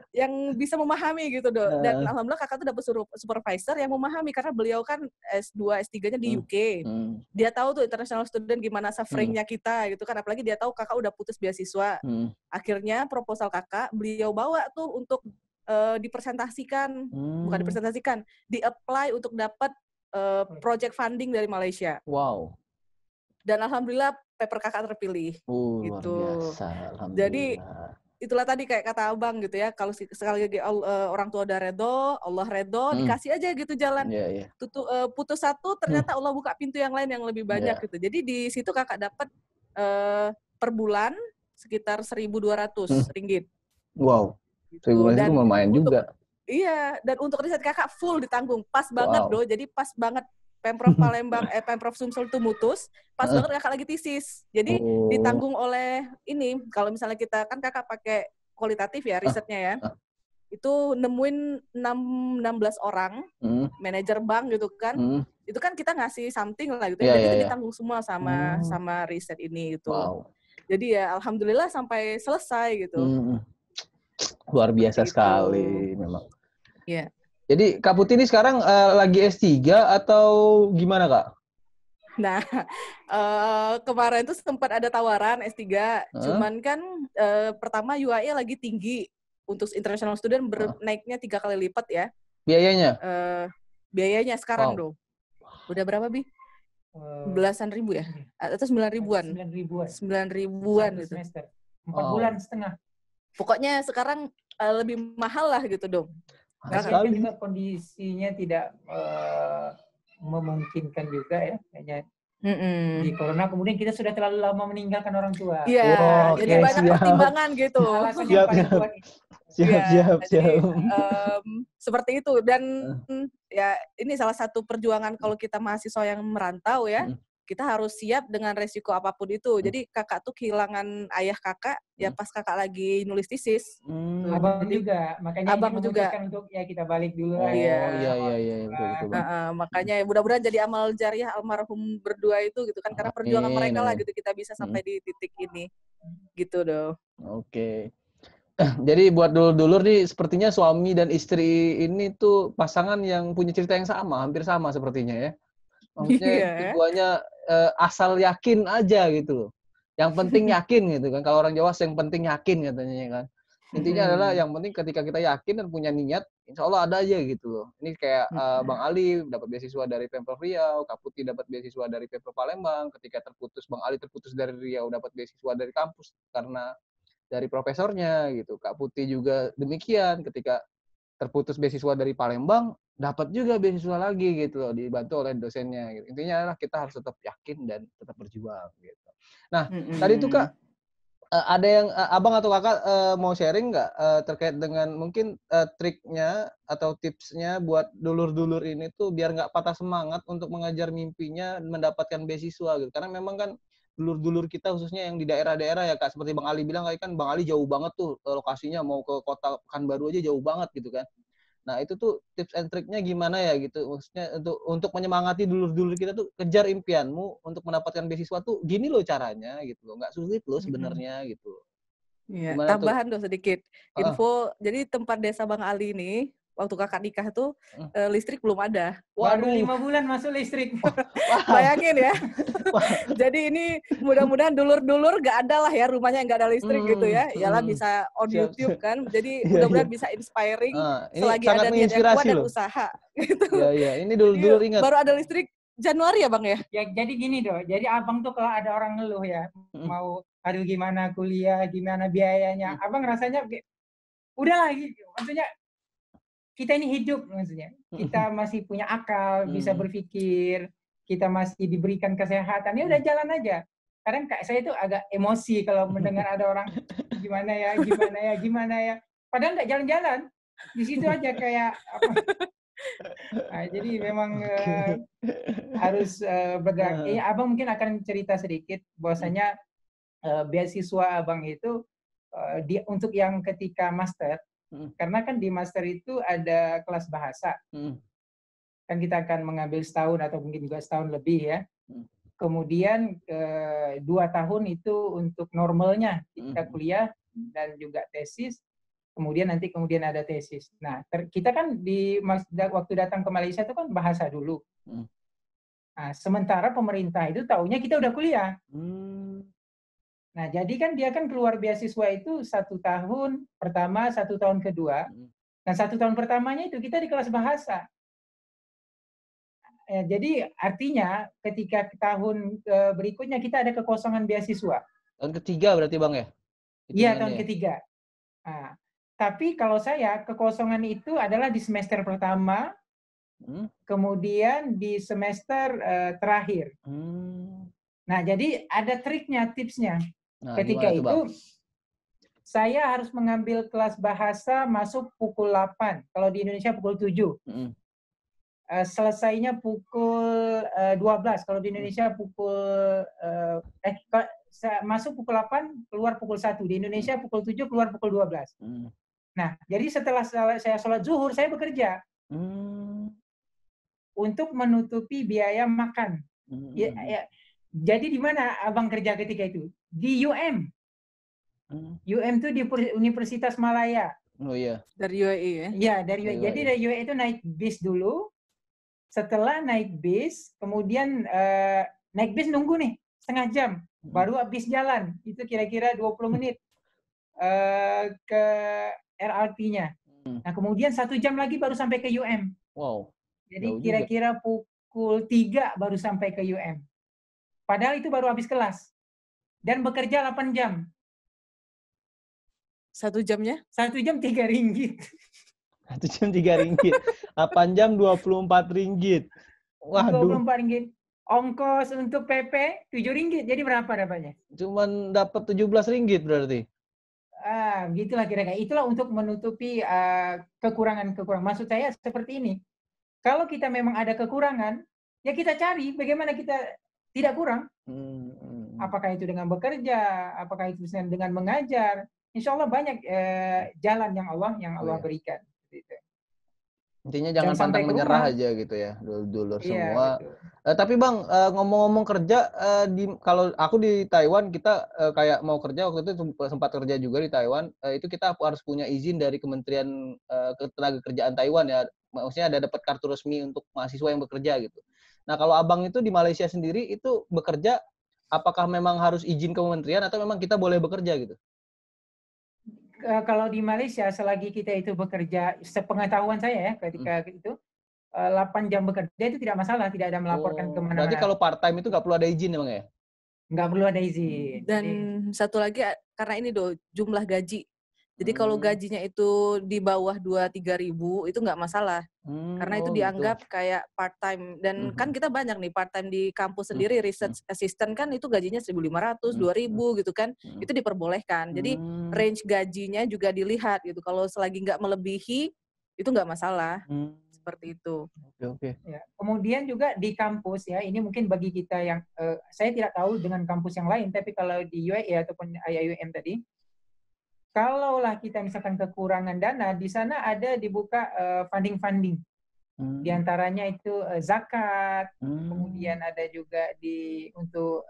yang bisa memahami gitu Do. Dan alhamdulillah kakak tuh dapat supervisor yang memahami karena beliau kan S2, S3-nya di UK. Dia tahu tuh international student gimana suffering-nya kita gitu kan. Apalagi dia tahu kakak udah putus beasiswa. Akhirnya proposal kakak beliau bawa tuh untuk dipresentasikan, bukan dipresentasikan, di-apply untuk dapat project funding dari Malaysia. Wow. Dan alhamdulillah paper kakak terpilih. Gitu. Luar biasa, alhamdulillah. Jadi itulah tadi kayak kata abang gitu ya, kalau sekali lagi orang tua udah redo, Allah redo, dikasih aja gitu jalan. Putus satu, ternyata Allah buka pintu yang lain yang lebih banyak gitu. Jadi di situ kakak dapat per bulan sekitar 1.200 ringgit. Wow. Gitu. Dan itu lumayan juga. Iya, dan untuk riset kakak full ditanggung. Pas banget Do, jadi pas banget Pemprov Palembang, Pemprov Sumsel itu mutus, pas banget kakak lagi tesis. Jadi ditanggung oleh ini, kalau misalnya kita, kan kakak pakai kualitatif ya risetnya ya. Itu nemuin 16 orang, manajer bank gitu kan. Itu kan kita ngasih something lah gitu. Dan itu ditanggung semua sama riset ini gitu. Wow. Jadi ya alhamdulillah sampai selesai gitu. Luar biasa sekali memang. Iya. Jadi Kak Putih ini sekarang lagi S3 atau gimana Kak? Nah, kemarin tuh sempat ada tawaran S3, cuman kan pertama UAE lagi tinggi untuk international student naiknya 3 kali lipat ya. Biayanya? Biayanya sekarang dong. Udah berapa Bi? Belasan ribu ya? Atau 9.000-an? 9.000-an gitu. Semester. 4 bulan setengah. Pokoknya sekarang lebih mahal lah gitu dong. Karena juga kondisinya tidak memungkinkan juga ya. Kayaknya di corona kemudian kita sudah terlalu lama meninggalkan orang tua. Iya, jadi banyak pertimbangan gitu. Siap. Seperti itu. Dan ya ini salah satu perjuangan kalau kita mahasiswa yang merantau ya. Kita harus siap dengan resiko apapun itu. Jadi kakak tuh kehilangan ayah kakak ya pas kakak lagi nulis tesis. Abang juga, makanya abang juga untuk ya kita balik dulu. Iya, betul. Makanya mudah-mudahan jadi amal jariah almarhum berdua itu gitu kan, karena perjuangan mereka lah gitu kita bisa sampai di titik ini. Gitu doh. Oke. Jadi buat dulur-dulur nih sepertinya suami dan istri ini tuh pasangan yang punya cerita yang sama, hampir sama sepertinya ya. Maksudnya tujuannya asal yakin aja gitu loh. Yang penting yakin gitu kan. Kalau orang Jawa yang penting yakin katanya ya kan. Intinya adalah yang penting ketika kita yakin dan punya niat, insya Allah ada aja gitu loh. Ini kayak Bang Ali dapat beasiswa dari Pemprov Riau, Kak Putih dapat beasiswa dari Pemprov Palembang. Ketika Bang Ali terputus dari Riau dapat beasiswa dari kampus karena dari profesornya gitu. Kak Putih juga demikian ketika terputus beasiswa dari Palembang dapat juga beasiswa lagi gitu loh, dibantu oleh dosennya gitu. Intinya adalah kita harus tetap yakin dan tetap berjuang gitu. Nah, tadi tuh Kak, ada yang Abang atau Kakak mau sharing nggak terkait dengan mungkin triknya atau tipsnya buat dulur-dulur ini tuh biar nggak patah semangat untuk mengejar mimpinya mendapatkan beasiswa gitu. Karena memang kan dulur-dulur kita khususnya yang di daerah-daerah ya Kak, seperti Bang Ali bilang kan Bang Ali jauh banget tuh lokasinya, mau ke kota Pekanbaru aja jauh banget gitu kan. Nah, itu tuh tips and triknya gimana ya gitu, maksudnya untuk menyemangati dulur-dulur kita tuh, kejar impianmu untuk mendapatkan beasiswa tuh gini loh caranya gitu loh, nggak sulit loh sebenarnya gitu. Iya, Gimana tuh? tambahan dong sedikit Heeh. info. Jadi tempat desa Bang Ali ini waktu kakak nikah tuh listrik belum ada. Baru Waduh. 5 bulan masuk listrik. Wow. Bayangin ya. Wow. Jadi ini mudah-mudahan dulur-dulur nggak ada lah ya rumahnya nggak ada listrik gitu ya. Iyalah bisa on Siap, YouTube kan. Jadi Iya, mudah-mudahan iya. bisa inspiring Ini selagi sangat ada niat yang kuat menginspirasi dan loh. usaha gitu. Iya, iya. Ini Jadi dulur-dulur ingat. baru ada listrik Januari ya Bang ya? Ya, jadi gini doh. Jadi abang tuh kalau ada orang ngeluh ya, mau aduh gimana kuliah, gimana biayanya, abang rasanya udahlah gitu. Maksudnya kita ini hidup, maksudnya kita masih punya akal, bisa berpikir, kita masih diberikan kesehatan, ya udah jalan aja. Kadang kayak saya tuh agak emosi kalau mendengar ada orang gimana ya. Padahal nggak jalan-jalan, di situ aja kayak apa. Nah, jadi memang harus bergerak. Abang mungkin akan cerita sedikit bahwasanya beasiswa abang itu untuk yang ketika master. Karena kan di master itu ada kelas bahasa. Kan kita akan mengambil setahun atau mungkin juga setahun lebih ya. Kemudian 2 tahun itu untuk normalnya kita kuliah dan juga tesis. Kemudian ada tesis. Nah, kita kan waktu datang ke Malaysia itu kan bahasa dulu. Nah, sementara pemerintah itu taunya kita udah kuliah. Nah, jadi kan dia kan keluar beasiswa itu 1 tahun pertama, 1 tahun kedua. Dan 1 tahun pertamanya itu kita di kelas bahasa. Jadi artinya ketika tahun berikutnya kita ada kekosongan beasiswa. Tahun ketiga berarti Bang ya? Iya, tahun ketiga. Nah, tapi kalau saya kekosongan itu adalah di semester pertama, kemudian di semester terakhir. Nah, jadi ada triknya, tipsnya. Nah, ketika itu saya harus mengambil kelas bahasa masuk pukul 8. Kalau di Indonesia pukul 7. Selesainya pukul 12. Kalau di Indonesia masuk pukul 8, keluar pukul 1. Di Indonesia pukul 7, keluar pukul 12. Nah, jadi setelah saya sholat zuhur, saya bekerja. Untuk menutupi biaya makan. Jadi di mana abang kerja ketika itu? Di UM. UM itu di Universitas Malaya. Oh iya. Dari UAE ya? Iya, dari UAE. Jadi dari UAE itu naik bis dulu. Setelah naik bis, kemudian naik bis nunggu nih setengah jam. Baru habis jalan. Itu kira-kira 20 menit ke LRT-nya. Nah, kemudian 1 jam lagi baru sampai ke UM. Wow. Jadi kira-kira pukul 3 baru sampai ke UM. Padahal itu baru habis kelas. Dan bekerja 8 jam. 1 jamnya? 1 jam 3 ringgit. 1 jam 3 ringgit. 8 jam 24 ringgit. Waduh. 24 ringgit. Ongkos untuk PP 7 ringgit. Jadi berapa dapatnya? Cuman dapat 17 ringgit berarti. Gitulah kira-kira. Itulah untuk menutupi kekurangan-kekurangan. Maksud saya seperti ini. Kalau kita memang ada kekurangan, ya kita cari bagaimana kita tidak kurang. Apakah itu dengan bekerja, apakah itu dengan mengajar. Insya Allah banyak jalan yang Allah berikan. Gitu. Intinya jangan pantang menyerah aja gitu ya, dulur semua. Tapi Bang, ngomong-ngomong kerja, kalau aku di Taiwan, kita kayak mau kerja, waktu itu sempat kerja juga di Taiwan, itu kita harus punya izin dari Kementerian Ketenagakerjaan Taiwan ya. Maksudnya ada dapat kartu resmi untuk mahasiswa yang bekerja gitu. Nah, kalau Abang itu di Malaysia sendiri, itu bekerja, apakah memang harus izin kementerian atau memang kita boleh bekerja gitu? Kalau di Malaysia, selagi kita itu bekerja, sepengetahuan saya ya, ketika itu, 8 jam bekerja itu tidak masalah, tidak ada melaporkan kemana-mana. Berarti kalau part-time itu nggak perlu ada izin emang ya? Nggak perlu ada izin. Dan satu lagi, karena ini jumlah gaji. Jadi kalau gajinya itu di bawah 2-3 ribu itu nggak masalah. Karena itu dianggap kayak part time. Dan kan kita banyak nih part time di kampus sendiri, research assistant kan itu gajinya 1.500, 2.000 gitu kan. Itu diperbolehkan. Jadi range gajinya juga dilihat gitu. Kalau selagi nggak melebihi itu nggak masalah. Seperti itu. Oke. Ya. Kemudian juga di kampus ya, ini mungkin bagi kita yang saya tidak tahu dengan kampus yang lain, tapi kalau di UAE ataupun IAIUM tadi, kalaulah kita misalkan kekurangan dana, di sana ada dibuka funding. Di antaranya itu zakat, kemudian ada juga untuk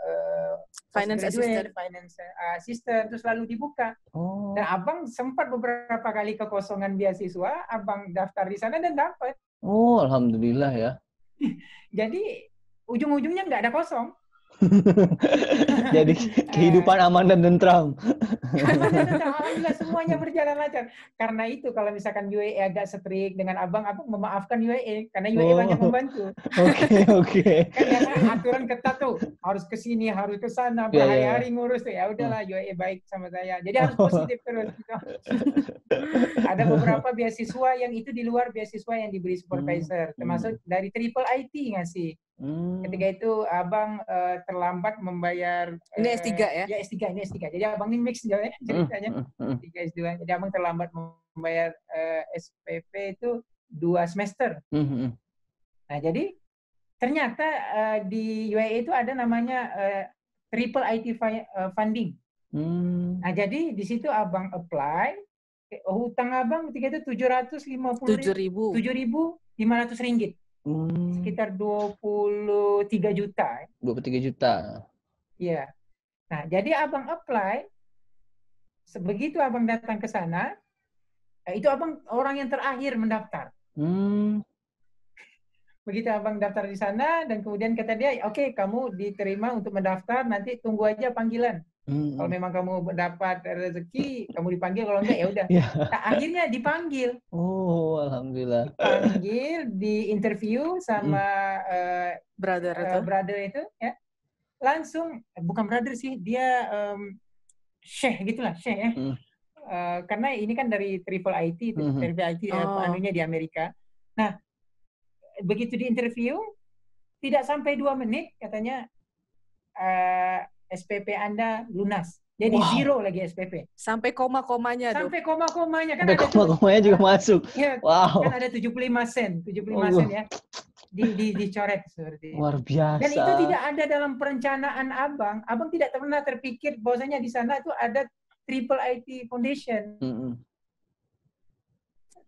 finance assistant, terus lalu dibuka. Dan abang sempat beberapa kali kekosongan beasiswa, abang daftar di sana dan dapat. Oh, alhamdulillah ya. Jadi ujung-ujungnya nggak ada kosong. Jadi kehidupan aman dan tentram. Alhamdulillah semuanya berjalan lancar. Karena itu kalau misalkan UAE agak strict dengan abang memaafkan UAE karena UAE banyak membantu. Oke. Kan biasa aturan ketat tuh, harus ke sini, harus ke sana, berhari-hari ngurus tuh. Ya udahlah UAE baik sama saya. Jadi harus positif terus gitu. Ada beberapa beasiswa yang itu di luar beasiswa yang diberi supervisor, termasuk dari Triple IT ngasih. Ketika itu abang terlambat membayar ini S3 ya? Ya S3. Jadi abang ini mix ya ceritanya. S3 S2. Jadi abang terlambat membayar SPP itu 2 semester. Nah, jadi ternyata di UAE itu ada namanya Triple IT funding. Nah, jadi di situ abang apply, hutang abang ketika itu 7.500 ringgit. Sekitar 23 juta. 23 juta. Iya. Nah, jadi abang apply, begitu abang datang ke sana, itu abang orang yang terakhir mendaftar. Begitu abang daftar di sana, dan kemudian kata dia, oke, kamu diterima untuk mendaftar, nanti tunggu aja panggilan. Kalau memang kamu dapat rezeki, kamu dipanggil, kalau enggak ya udah. Nah, akhirnya dipanggil. Oh, alhamdulillah. Dipanggil, di interview sama brother itu, ya. Langsung, bukan brother sih, dia Syekh gitulah, Syekh ya. Karena ini kan dari Triple IT, Triple IT anunya di Amerika. Nah, begitu di interview, tidak sampai 2 menit, katanya SPP Anda lunas. Jadi zero lagi SPP. Sampai koma-komanya Sampai koma-komanya. Kan sampai ada koma-komanya juga masuk. Ya, Wow. Kan ada 75 sen ya. Dicoret seperti itu. Luar biasa. Dan itu tidak ada dalam perencanaan abang. Abang tidak pernah terpikir bahwasanya di sana itu ada Triple IT Foundation.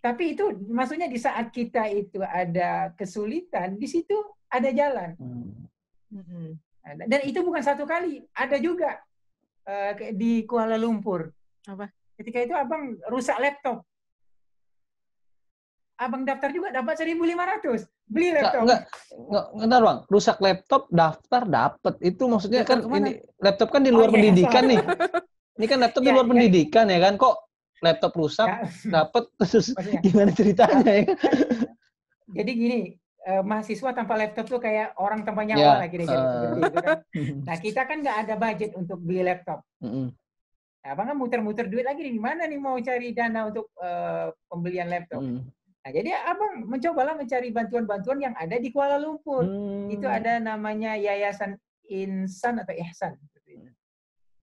Tapi itu maksudnya di saat kita itu ada kesulitan, di situ ada jalan. Dan itu bukan satu kali, ada juga di Kuala Lumpur. Apa? Ketika itu abang rusak laptop. Abang daftar juga dapat 1.500. Beli laptop. Enggak, Bang. Rusak laptop, daftar dapat. Itu maksudnya kan ini laptop kan di luar pendidikan nih. Ini kan laptop di luar pendidikan ya kan? Kok laptop rusak, dapat terus gimana ceritanya ya? Jadi gini, mahasiswa tanpa laptop tuh kayak orang tanpa nyawa lah kira-kira seperti itu kan. Nah, kita kan nggak ada budget untuk beli laptop. Nah, abang kan muter-muter duit lagi di mana nih mau cari dana untuk pembelian laptop. Nah, jadi abang mencobalah mencari bantuan-bantuan yang ada di Kuala Lumpur. Itu ada namanya Yayasan Insan atau Ihsan.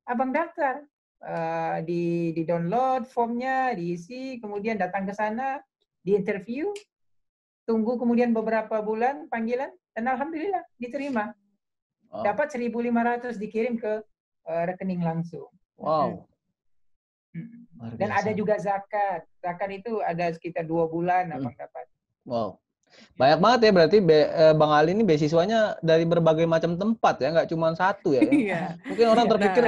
Abang daftar, di download formnya, diisi, kemudian datang ke sana, di interview, tunggu kemudian beberapa bulan panggilan, dan alhamdulillah diterima. Dapat 1.500 dikirim ke rekening langsung. Wow. Dan ada juga zakat. Zakat itu ada sekitar 2 bulan abang dapat. Wow. Banyak banget ya berarti Bang Ali ini beasiswanya dari berbagai macam tempat ya, nggak cuma satu ya. Mungkin orang terpikir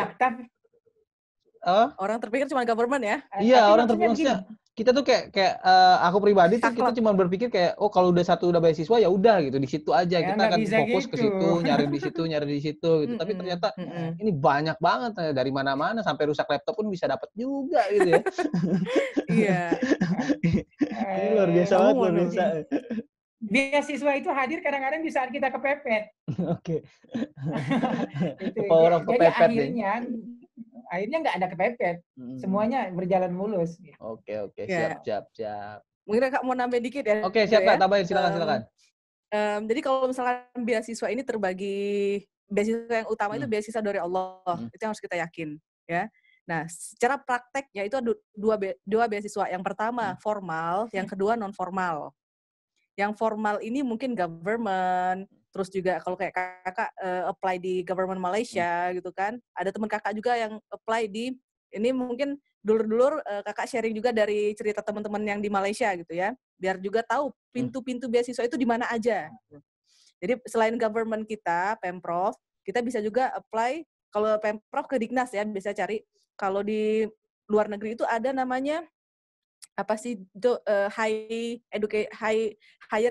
orang terpikir cuma government ya. Iya, orang terpikir kita tuh kayak aku pribadi tuh kita cuma berpikir kayak kalau udah beasiswa ya udah gitu, di situ aja ya, kita akan fokus gitu. ke situ, nyari di situ gitu. Tapi ternyata ini banyak banget dari mana-mana, sampai rusak laptop pun bisa dapat juga gitu ya. Iya. Ini luar biasa banget, luar biasa. Beasiswa itu hadir kadang-kadang di saat kita kepepet. Oke. Jadi Kepepet akhirnya akhirnya nggak ada kepepet. Semuanya berjalan mulus. Gitu. Oke, Ya. siap. Mungkin Kak mau nambahin dikit ya. Oke, siap Kak, ya. tambahin silakan. Jadi kalau misalkan beasiswa ini terbagi, beasiswa yang utama itu beasiswa dari Allah, itu yang harus kita yakin, ya. Nah, secara prakteknya itu ada dua beasiswa. Yang pertama formal, yang kedua non formal. Yang formal ini mungkin government, terus juga kalau kayak kakak apply di government Malaysia gitu kan. Ada teman kakak juga yang apply di, ini mungkin dulur-dulur kakak sharing juga dari cerita teman-teman yang di Malaysia gitu ya. Biar juga tahu pintu-pintu beasiswa itu di mana aja. Jadi selain government kita, Pemprov, kita bisa juga apply, kalau Pemprov ke Dignas ya, bisa cari. Kalau di luar negeri itu ada namanya apa sih Higher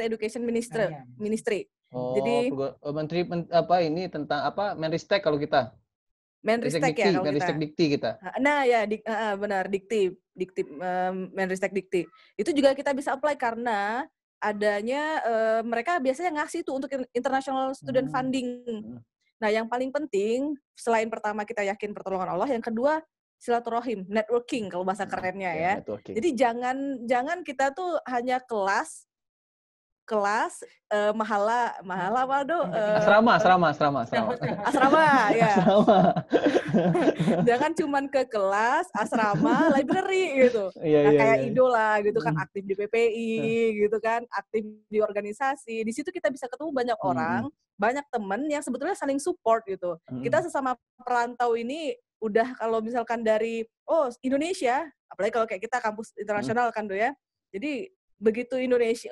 Education Ministry. Oh, jadi menteri apa ini tentang apa Menristek kalau kita. Menristek ya kalau Menristek Dikti kita. Nah ya benar Dikti Menristek Dikti. Itu juga kita bisa apply karena adanya mereka biasanya ngasih itu untuk international student funding. Nah, yang paling penting selain pertama kita yakin pertolongan Allah, yang kedua silaturahim, networking kalau bahasa kerennya ya. Jadi jangan kita tuh hanya kelas mahala waduh asrama ya. Jangan cuman ke kelas, asrama, library gitu. Kayak idola gitu kan, aktif di PPI gitu kan, aktif di organisasi. Di situ kita bisa ketemu banyak orang, banyak teman yang sebetulnya saling support gitu. Kita sesama perantau ini udah kalau misalkan dari Indonesia, apalagi kalau kayak kita kampus internasional kan tuh ya. Jadi begitu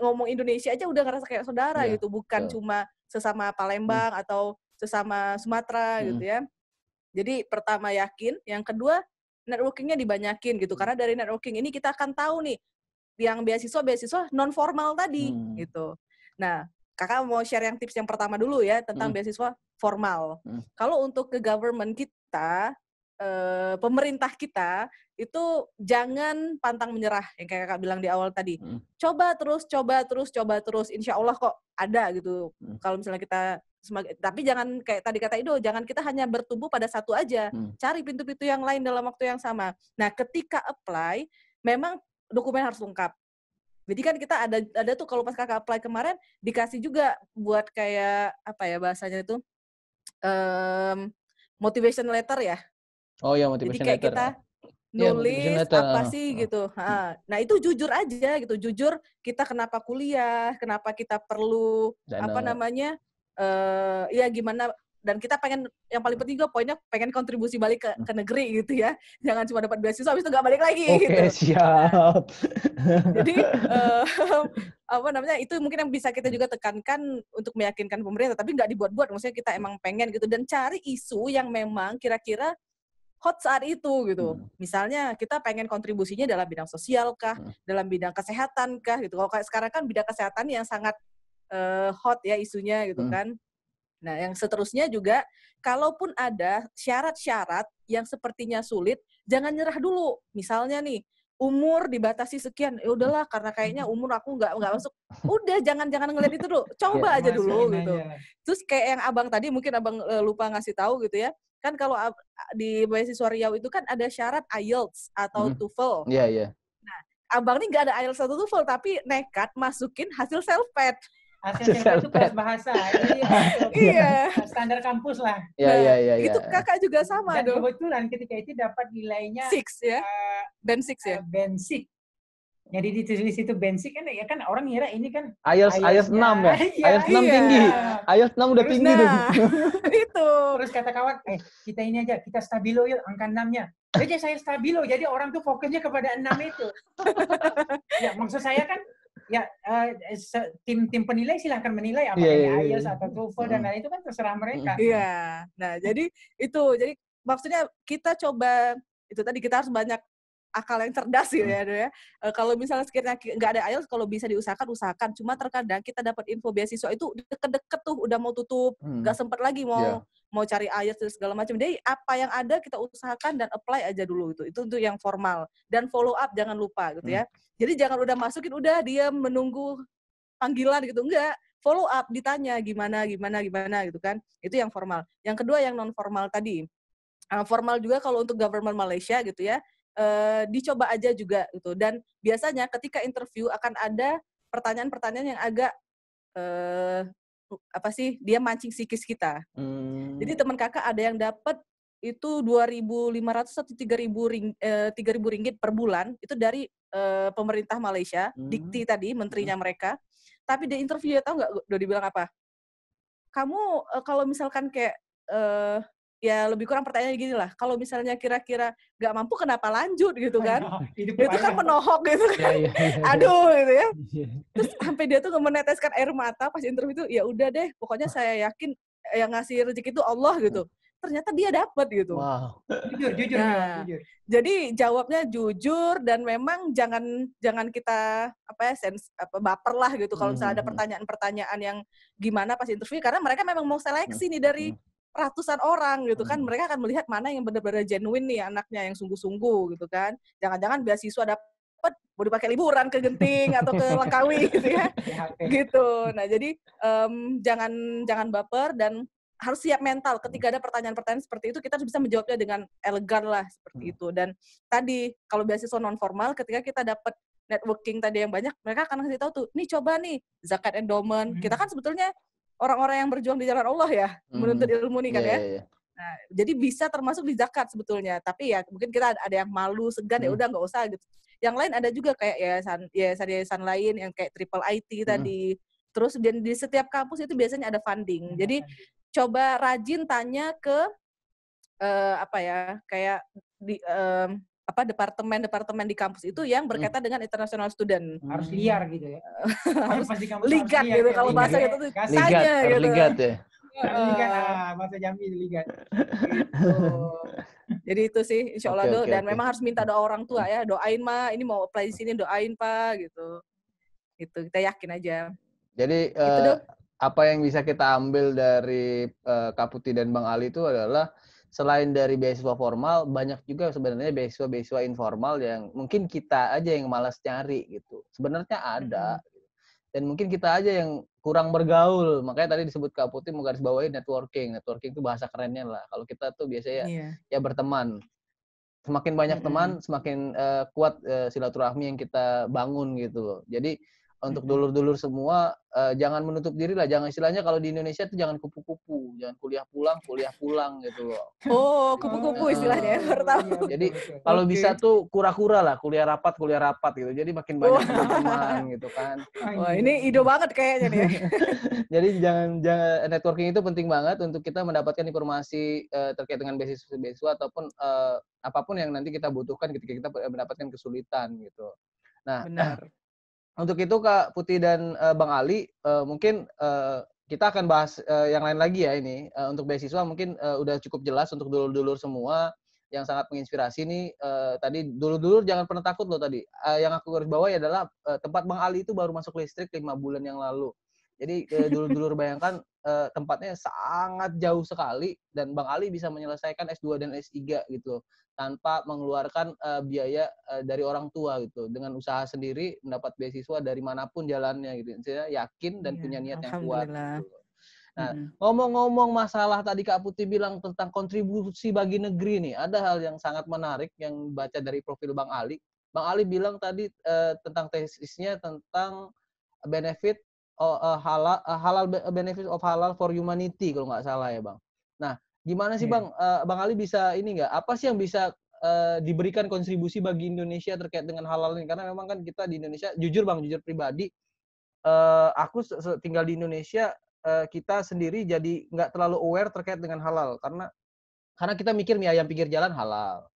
ngomong Indonesia aja udah ngerasa kayak saudara gitu, bukan cuma sesama Palembang atau sesama Sumatera gitu ya. Jadi pertama yakin, yang kedua networking-nya dibanyakin gitu, karena dari networking ini kita akan tahu nih yang beasiswa non formal tadi gitu. Nah, kakak mau share yang tips yang pertama dulu ya tentang beasiswa formal. Kalau untuk ke government kita, pemerintah kita itu jangan pantang menyerah yang kayak kakak bilang di awal tadi. Coba terus, insya Allah kok ada gitu. Kalau misalnya kita tapi jangan kayak tadi kata Ido, jangan kita hanya bertumbuh pada satu aja. Cari pintu-pintu yang lain dalam waktu yang sama. Nah, ketika apply, memang dokumen harus lengkap. Jadi kan kita ada tuh kalau pas kakak apply kemarin dikasih juga buat kayak apa ya bahasanya itu motivation letter ya. Oh ya, motivation letter. Jadi kayak kita nulis apa sih gitu. Nah itu jujur aja gitu. Jujur kita kenapa kuliah, kenapa kita perlu apa namanya, ya gimana. Dan kita pengen, yang paling penting juga poinnya pengen kontribusi balik ke negeri gitu ya. Jangan cuma dapat beasiswa habis itu nggak balik lagi gitu. Oke, siap. Jadi apa namanya, itu mungkin yang bisa kita juga tekankan untuk meyakinkan pemerintah, tapi nggak dibuat-buat. Maksudnya kita emang pengen gitu, dan cari isu yang memang kira-kira hot saat itu gitu. Misalnya kita pengen kontribusinya dalam bidang sosial kah, dalam bidang kesehatan kah gitu. Kalau kayak sekarang kan bidang kesehatan yang sangat hot ya isunya gitu kan. Nah, yang seterusnya juga, kalaupun ada syarat-syarat yang sepertinya sulit, jangan nyerah dulu. Misalnya nih, umur dibatasi sekian, ya udahlah karena kayaknya umur aku nggak masuk. Udah, jangan ngeliat itu dulu, coba aja dulu gitu. Terus kayak yang abang tadi, mungkin abang lupa ngasih tahu gitu ya. Kan kalau di beasiswa Riau itu kan ada syarat IELTS atau TOEFL. Iya. Nah, abang nih nggak ada IELTS atau TOEFL, tapi nekat masukin hasil self-pad. Hasil itu kelas bahasa. Iya. Standar kampus lah. Iya. Itu kakak juga sama dan dong. Kebetulan ketika itu dapat nilainya 6 ya. Band 6 ya. Band 6. Jadi ditulis itu band 6 kan ya kan orang ngira ini kan IELTS 6 ya. IELTS 6 tinggi. IELTS 6 udah tinggi tuh. Itu. Terus kata kawan, kita ini aja, kita stabilo yuk angka 6-nya. Jadi saya stabilo, jadi orang tuh fokusnya kepada 6 itu. Ya maksud saya kan ya tim penilai silahkan menilai apakah IELTS atau TOEFL dan lain itu kan terserah mereka. Iya. Nah, jadi maksudnya kita coba itu tadi, kita harus banyak akal yang cerdas gitu ya. Kalau misalnya sekiranya nggak ada IELTS, kalau bisa usahakan. Cuma terkadang kita dapat info beasiswa itu deket-deket tuh udah mau tutup, nggak sempat lagi mau cari IELTS dan segala macam. Jadi apa yang ada kita usahakan dan apply aja dulu itu. Itu untuk yang formal, dan follow up jangan lupa gitu ya. Jadi jangan udah masukin udah dia menunggu panggilan gitu, enggak. Follow up, ditanya gimana gitu kan. Itu yang formal. Yang kedua yang non formal tadi. formal juga kalau untuk government Malaysia gitu ya, dicoba aja juga gitu. Dan biasanya ketika interview akan ada pertanyaan-pertanyaan yang agak dia mancing psikis kita. Jadi teman kakak ada yang dapat itu 2.500 atau 3.000 ringgit per bulan itu dari pemerintah Malaysia, Dikti tadi menterinya mereka. Tapi di interview tahu nggak Dodi bilang apa? Kamu kalau misalkan kayak ya lebih kurang pertanyaannya gini lah, kalau misalnya kira-kira nggak mampu kenapa lanjut gitu kan? Itu kan menohok gitu kan. Aduh gitu ya. Terus sampai dia tuh meneteskan air mata pas interview itu, ya udah deh, pokoknya saya yakin yang ngasih rezeki itu Allah gitu. Ternyata dia dapat gitu. Wow. Jujur. Jujur. Jadi jawabnya jujur dan memang jangan kita baper lah gitu kalau misalnya ada pertanyaan-pertanyaan yang gimana pas interview, karena mereka memang mau seleksi nih dari ratusan orang gitu kan. Mereka akan melihat mana yang benar-benar genuine nih anaknya yang sungguh-sungguh gitu kan. Jangan-jangan beasiswa dapat mau dipakai liburan ke Genting atau ke Langkawi gitu ya. Gitu. Nah, jadi jangan baper dan harus siap mental ketika ada pertanyaan-pertanyaan seperti itu, kita harus bisa menjawabnya dengan elegan lah seperti itu. Dan tadi kalau beasiswa non formal, ketika kita dapat networking tadi yang banyak, mereka akan kasih tahu tuh, nih coba nih zakat endowment. Kita kan sebetulnya orang-orang yang berjuang di jalan Allah ya, menuntut ilmu nih kan ya. Nah, jadi bisa termasuk di zakat sebetulnya. Tapi ya mungkin kita ada yang malu, segan, ya udah nggak usah gitu. Yang lain ada juga kayak yayasan lain yang kayak Triple IT tadi. Terus di setiap kampus itu biasanya ada funding. Jadi coba rajin tanya ke kayak di departemen di kampus itu yang berkaitan dengan international student. Harus liar gitu ya. Harus ligat gitu kalau bahasa itu tuh tanya gitu. Ligat ya. Ligat, bahasa Jambi ligat. Gitu. Jadi itu sih insya Allah dan memang harus minta doa orang tua ya, doain Ma, ini mau apply di sini, doain Pak gitu. Gitu, kita yakin aja. Jadi apa yang bisa kita ambil dari Kak Putih dan Bang Ali itu adalah selain dari beasiswa formal, banyak juga sebenarnya beasiswa informal yang mungkin kita aja yang malas nyari gitu. Sebenarnya ada. Dan mungkin kita aja yang kurang bergaul. Makanya tadi disebut Kak Putih mau garis bawahi networking. Networking itu bahasa kerennya lah. Kalau kita tuh biasanya ya berteman. Semakin banyak teman, semakin kuat silaturahmi yang kita bangun gitu loh. Jadi untuk dulur-dulur semua jangan menutup diri lah, jangan istilahnya kalau di Indonesia tuh jangan kupu-kupu, jangan kuliah pulang gitu loh. Oh, kupu-kupu istilahnya pertama. Jadi kalau bisa tuh kura-kura lah, kuliah rapat gitu. Jadi makin banyak teman gitu kan. Wah, ini ide banget kayaknya nih. Jadi jangan networking itu penting banget untuk kita mendapatkan informasi terkait dengan beasiswa ataupun apapun yang nanti kita butuhkan ketika kita mendapatkan kesulitan gitu. Nah, benar. Untuk itu Kak Putih dan Bang Ali, mungkin kita akan bahas yang lain lagi ya ini. Untuk beasiswa mungkin udah cukup jelas untuk dulur-dulur semua yang sangat menginspirasi nih. Tadi dulur-dulur jangan pernah takut loh tadi. Yang aku garis bawahi adalah tempat Bang Ali itu baru masuk listrik 5 bulan yang lalu. Jadi dulur-dulur bayangkan tempatnya sangat jauh sekali dan Bang Ali bisa menyelesaikan S2 dan S3 gitu tanpa mengeluarkan biaya dari orang tua gitu, dengan usaha sendiri mendapat beasiswa dari manapun jalannya gitu. Saya yakin dan punya niat yang kuat gitu. Nah, ngomong-ngomong masalah tadi Kak Putih bilang tentang kontribusi bagi negeri nih, ada hal yang sangat menarik yang baca dari profil Bang Ali. Bang Ali bilang tadi tentang tesisnya tentang benefit halal benefit of halal for humanity kalau nggak salah ya Bang. Nah, gimana sih Bang, Bang Ali bisa ini nggak? Apa sih yang bisa diberikan kontribusi bagi Indonesia terkait dengan halal ini? Karena memang kan kita di Indonesia, jujur pribadi, aku tinggal di Indonesia, kita sendiri jadi nggak terlalu aware terkait dengan halal karena kita mikir mie ayam pinggir jalan halal,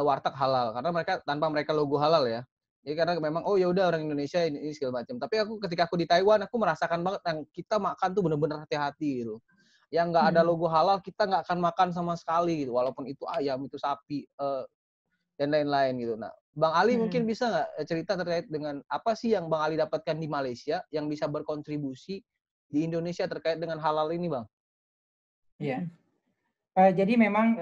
warteg halal karena tanpa mereka logo halal ya. Jadi karena memang ya udah orang Indonesia ini segala macam. Tapi ketika aku di Taiwan aku merasakan banget yang kita makan tuh benar-benar hati-hati gitu. Yang nggak ada logo halal kita nggak akan makan sama sekali gitu. Walaupun itu ayam, itu sapi dan lain-lain gitu. Nah, Bang Ali mungkin bisa nggak cerita terkait dengan apa sih yang Bang Ali dapatkan di Malaysia yang bisa berkontribusi di Indonesia terkait dengan halal ini, Bang? Iya. Jadi memang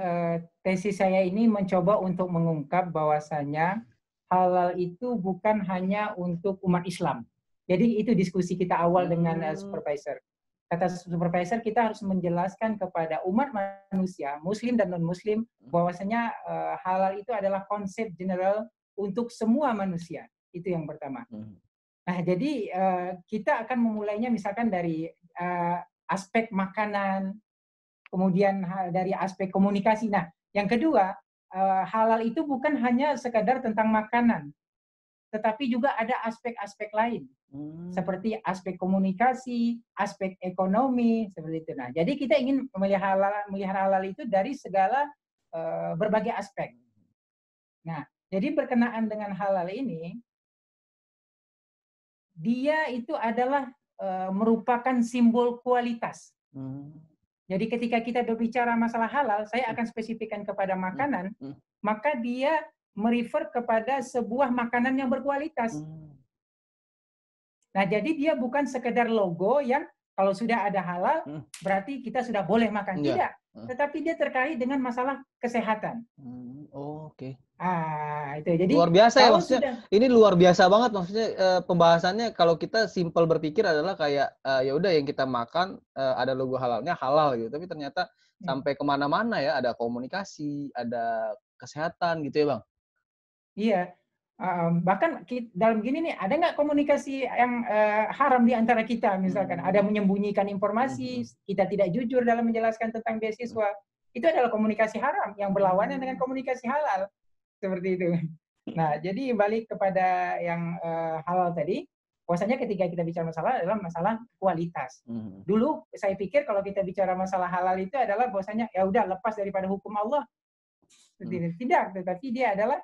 tesis saya ini mencoba untuk mengungkap bahwasanya halal itu bukan hanya untuk umat Islam. Jadi itu diskusi kita awal dengan supervisor. kata supervisor, kita harus menjelaskan kepada umat manusia, muslim dan non-muslim, bahwasanya halal itu adalah konsep general untuk semua manusia. Itu yang pertama. Nah, jadi kita akan memulainya misalkan dari aspek makanan, kemudian dari aspek komunikasi. Nah, yang kedua, halal itu bukan hanya sekadar tentang makanan, tetapi juga ada aspek-aspek lain. Seperti aspek komunikasi, aspek ekonomi, seperti itu. Nah, jadi kita ingin melihara halal itu dari segala berbagai aspek. Nah, jadi berkenaan dengan halal ini, dia itu adalah merupakan simbol kualitas. Jadi ketika kita berbicara masalah halal, saya akan spesifikkan kepada makanan, maka dia merefer kepada sebuah makanan yang berkualitas. Nah, jadi dia bukan sekedar logo yang kalau sudah ada halal, berarti kita sudah boleh makan. Tidak. Tetapi dia terkait dengan masalah kesehatan. Oke. Itu. Jadi luar biasa ya, kalau maksudnya ini luar biasa banget, maksudnya pembahasannya kalau kita simpel berpikir adalah kayak ya udah yang kita makan ada logo halalnya halal gitu, tapi ternyata sampai kemana-mana ya, ada komunikasi, ada kesehatan gitu ya Bang. Iya. Bahkan dalam gini nih, ada nggak komunikasi yang haram di antara kita, misalkan ada menyembunyikan informasi, kita tidak jujur dalam menjelaskan tentang beasiswa, itu adalah komunikasi haram yang berlawanan dengan komunikasi halal, seperti itu. Nah, jadi balik kepada yang halal tadi, bahwasanya ketika kita bicara masalah adalah masalah kualitas. Dulu saya pikir kalau kita bicara masalah halal itu adalah bahwasanya ya udah lepas daripada hukum Allah. Tidak, tetapi dia adalah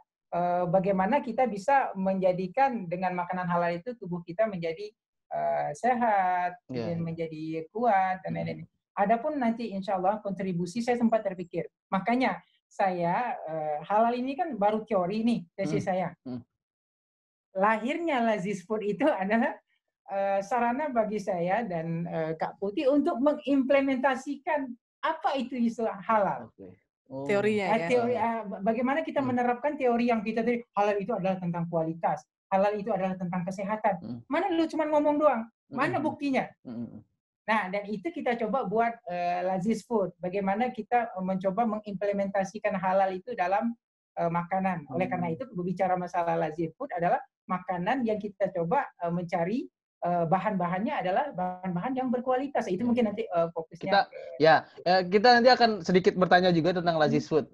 bagaimana kita bisa menjadikan dengan makanan halal itu tubuh kita menjadi sehat, menjadi kuat dan lain-lain. Adapun nanti insya Allah kontribusi, saya sempat terpikir. Makanya saya halal ini kan baru teori nih tesis saya. Lahirnya Laziz Food itu adalah sarana bagi saya dan Kak Putih untuk mengimplementasikan apa itu istilah halal. Teorinya ya. Teori, bagaimana kita menerapkan teori yang kita tadi, halal itu adalah tentang kualitas, halal itu adalah tentang kesehatan. Mana lu cuma ngomong doang? Mana buktinya? Nah, dan itu kita coba buat Laziz Food. Bagaimana kita mencoba mengimplementasikan halal itu dalam makanan. Oleh karena itu, berbicara masalah Laziz Food adalah makanan yang kita coba mencari bahan-bahannya adalah bahan-bahan yang berkualitas. Itu mungkin nanti fokusnya. Kita nanti akan sedikit bertanya juga tentang Laziz Food.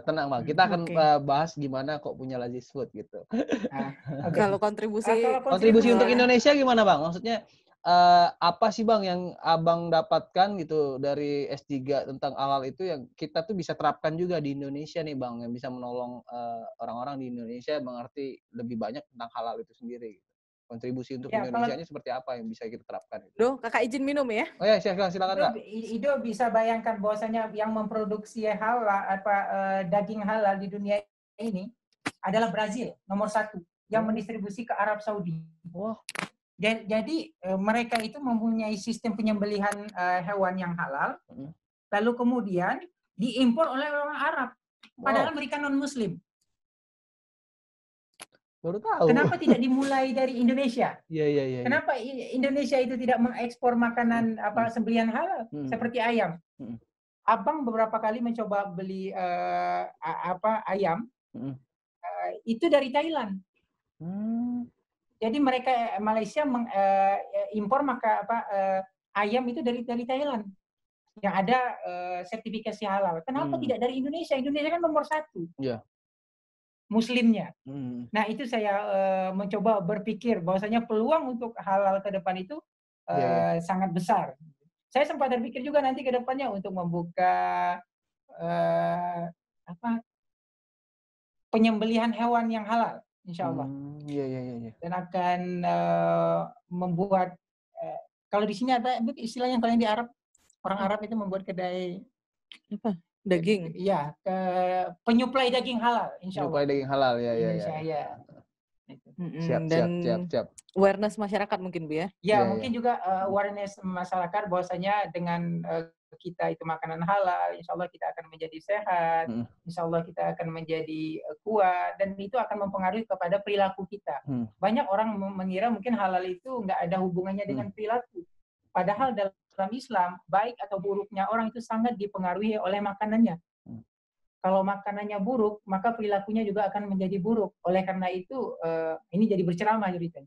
Tenang Bang, kita akan bahas gimana kok punya Laziz Food gitu. Kalau kontribusi untuk Indonesia gimana Bang? Maksudnya apa sih Bang yang Abang dapatkan gitu dari S3 tentang halal itu yang kita tuh bisa terapkan juga di Indonesia nih Bang, yang bisa menolong orang-orang di Indonesia mengerti lebih banyak tentang halal itu sendiri gitu. Kontribusi untuk Indonesia-nya seperti apa yang bisa kita terapkan? Kakak izin minum ya? Oh ya, silakan Kak. Ido bisa bayangkan bahwasanya yang memproduksi halal daging halal di dunia ini adalah Brazil nomor 1 yang mendistribusi ke Arab Saudi. Jadi mereka itu mempunyai sistem penyembelihan hewan yang halal, lalu kemudian diimpor oleh orang Arab, padahal mereka non-Muslim. Baru tahu. Kenapa tidak dimulai dari Indonesia? Iya. Kenapa Indonesia itu tidak mengekspor makanan sembelihan halal seperti ayam? Abang beberapa kali mencoba beli ayam itu dari Thailand. Jadi mereka Malaysia mengimpor ayam itu dari Thailand yang ada sertifikasi halal. Kenapa tidak dari Indonesia? Indonesia kan nomor 1. Iya. Muslimnya. Nah, itu saya mencoba berpikir bahwasanya peluang untuk halal ke depan itu sangat besar. Saya sempat berpikir juga nanti ke depannya untuk membuka penyembelihan hewan yang halal, insya Allah. Iya. Dan akan membuat kalau di sini ada istilahnya kalau yang di Arab, orang Arab itu membuat kedai daging. Iya, penyuplai daging halal, insya Allah. Penyuplai daging halal, ya. Siap. Awareness masyarakat mungkin Bu ya? Ya, mungkin juga awareness masyarakat bahwasanya dengan kita itu makanan halal, insya Allah kita akan menjadi sehat, insya Allah kita akan menjadi kuat, dan itu akan mempengaruhi kepada perilaku kita. Banyak orang mengira mungkin halal itu nggak ada hubungannya dengan perilaku. Padahal dalam dalam Islam, baik atau buruknya orang itu sangat dipengaruhi oleh makanannya. Kalau makanannya buruk, maka perilakunya juga akan menjadi buruk. Oleh karena itu, ini jadi berceramah jadinya.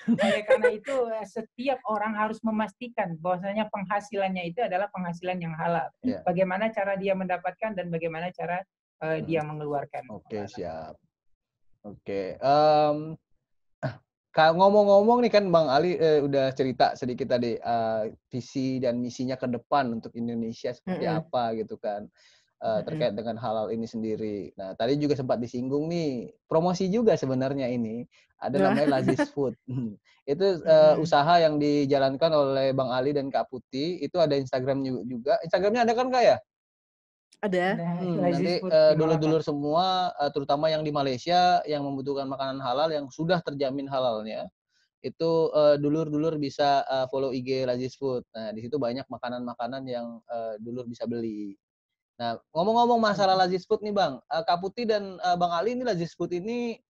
Oleh karena itu, setiap orang harus memastikan bahwasanya penghasilannya itu adalah penghasilan yang halal. Ya. Bagaimana cara dia mendapatkan dan bagaimana cara dia mengeluarkan. Oke, siap. Oke. Ngomong-ngomong nih kan Bang Ali udah cerita sedikit tadi visi dan misinya ke depan untuk Indonesia seperti apa gitu kan. Terkait dengan halal ini sendiri. Nah, tadi juga sempat disinggung nih, promosi juga sebenarnya ini. Ada namanya Lazis Food. Itu usaha yang dijalankan oleh Bang Ali dan Kak Putih. Itu ada Instagram juga. Instagramnya ada kan Kak ya? Ada. Nanti dulur-dulur semua, terutama yang di Malaysia, yang membutuhkan makanan halal, yang sudah terjamin halalnya, itu dulur-dulur bisa follow IG Lazis Food. Nah, di situ banyak makanan-makanan yang dulur bisa beli. Nah, ngomong-ngomong masalah Lazis Food nih Bang, Kak Putih dan Bang Ali ini Lazis Food ini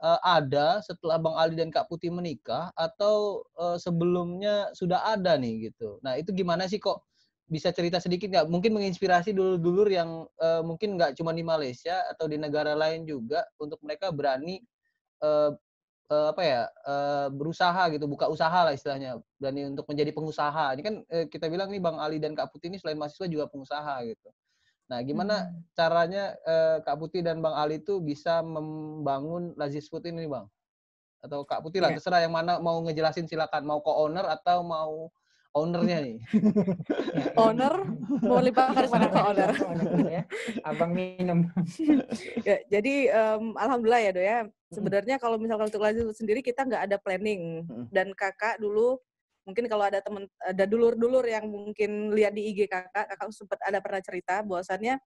ada setelah Bang Ali dan Kak Putih menikah atau sebelumnya sudah ada nih gitu. Nah, itu gimana sih kok bisa cerita sedikit nggak? Mungkin menginspirasi dulur-dulur yang mungkin nggak cuma di Malaysia atau di negara lain juga untuk mereka berani berusaha gitu, buka usaha lah istilahnya, berani untuk menjadi pengusaha. Ini kan kita bilang nih Bang Ali dan Kak Putih ini selain mahasiswa juga pengusaha gitu. Nah, gimana caranya Kak Putih dan Bang Ali itu bisa membangun Lazis Food ini, Bang? Atau Kak Putih lah, terserah yang mana mau ngejelasin silakan. Mau co-owner atau mau ownernya nih? Owner, mau limpahkan kepada co-owner. Ya. Abang minum. Ya, jadi alhamdulillah ya Do ya. Sebenarnya kalau misalkan untuk Lazis Food sendiri kita nggak ada planning. Dan kakak dulu mungkin kalau ada dulur-dulur yang mungkin lihat di IG kakak sempat ada pernah cerita bahwasannya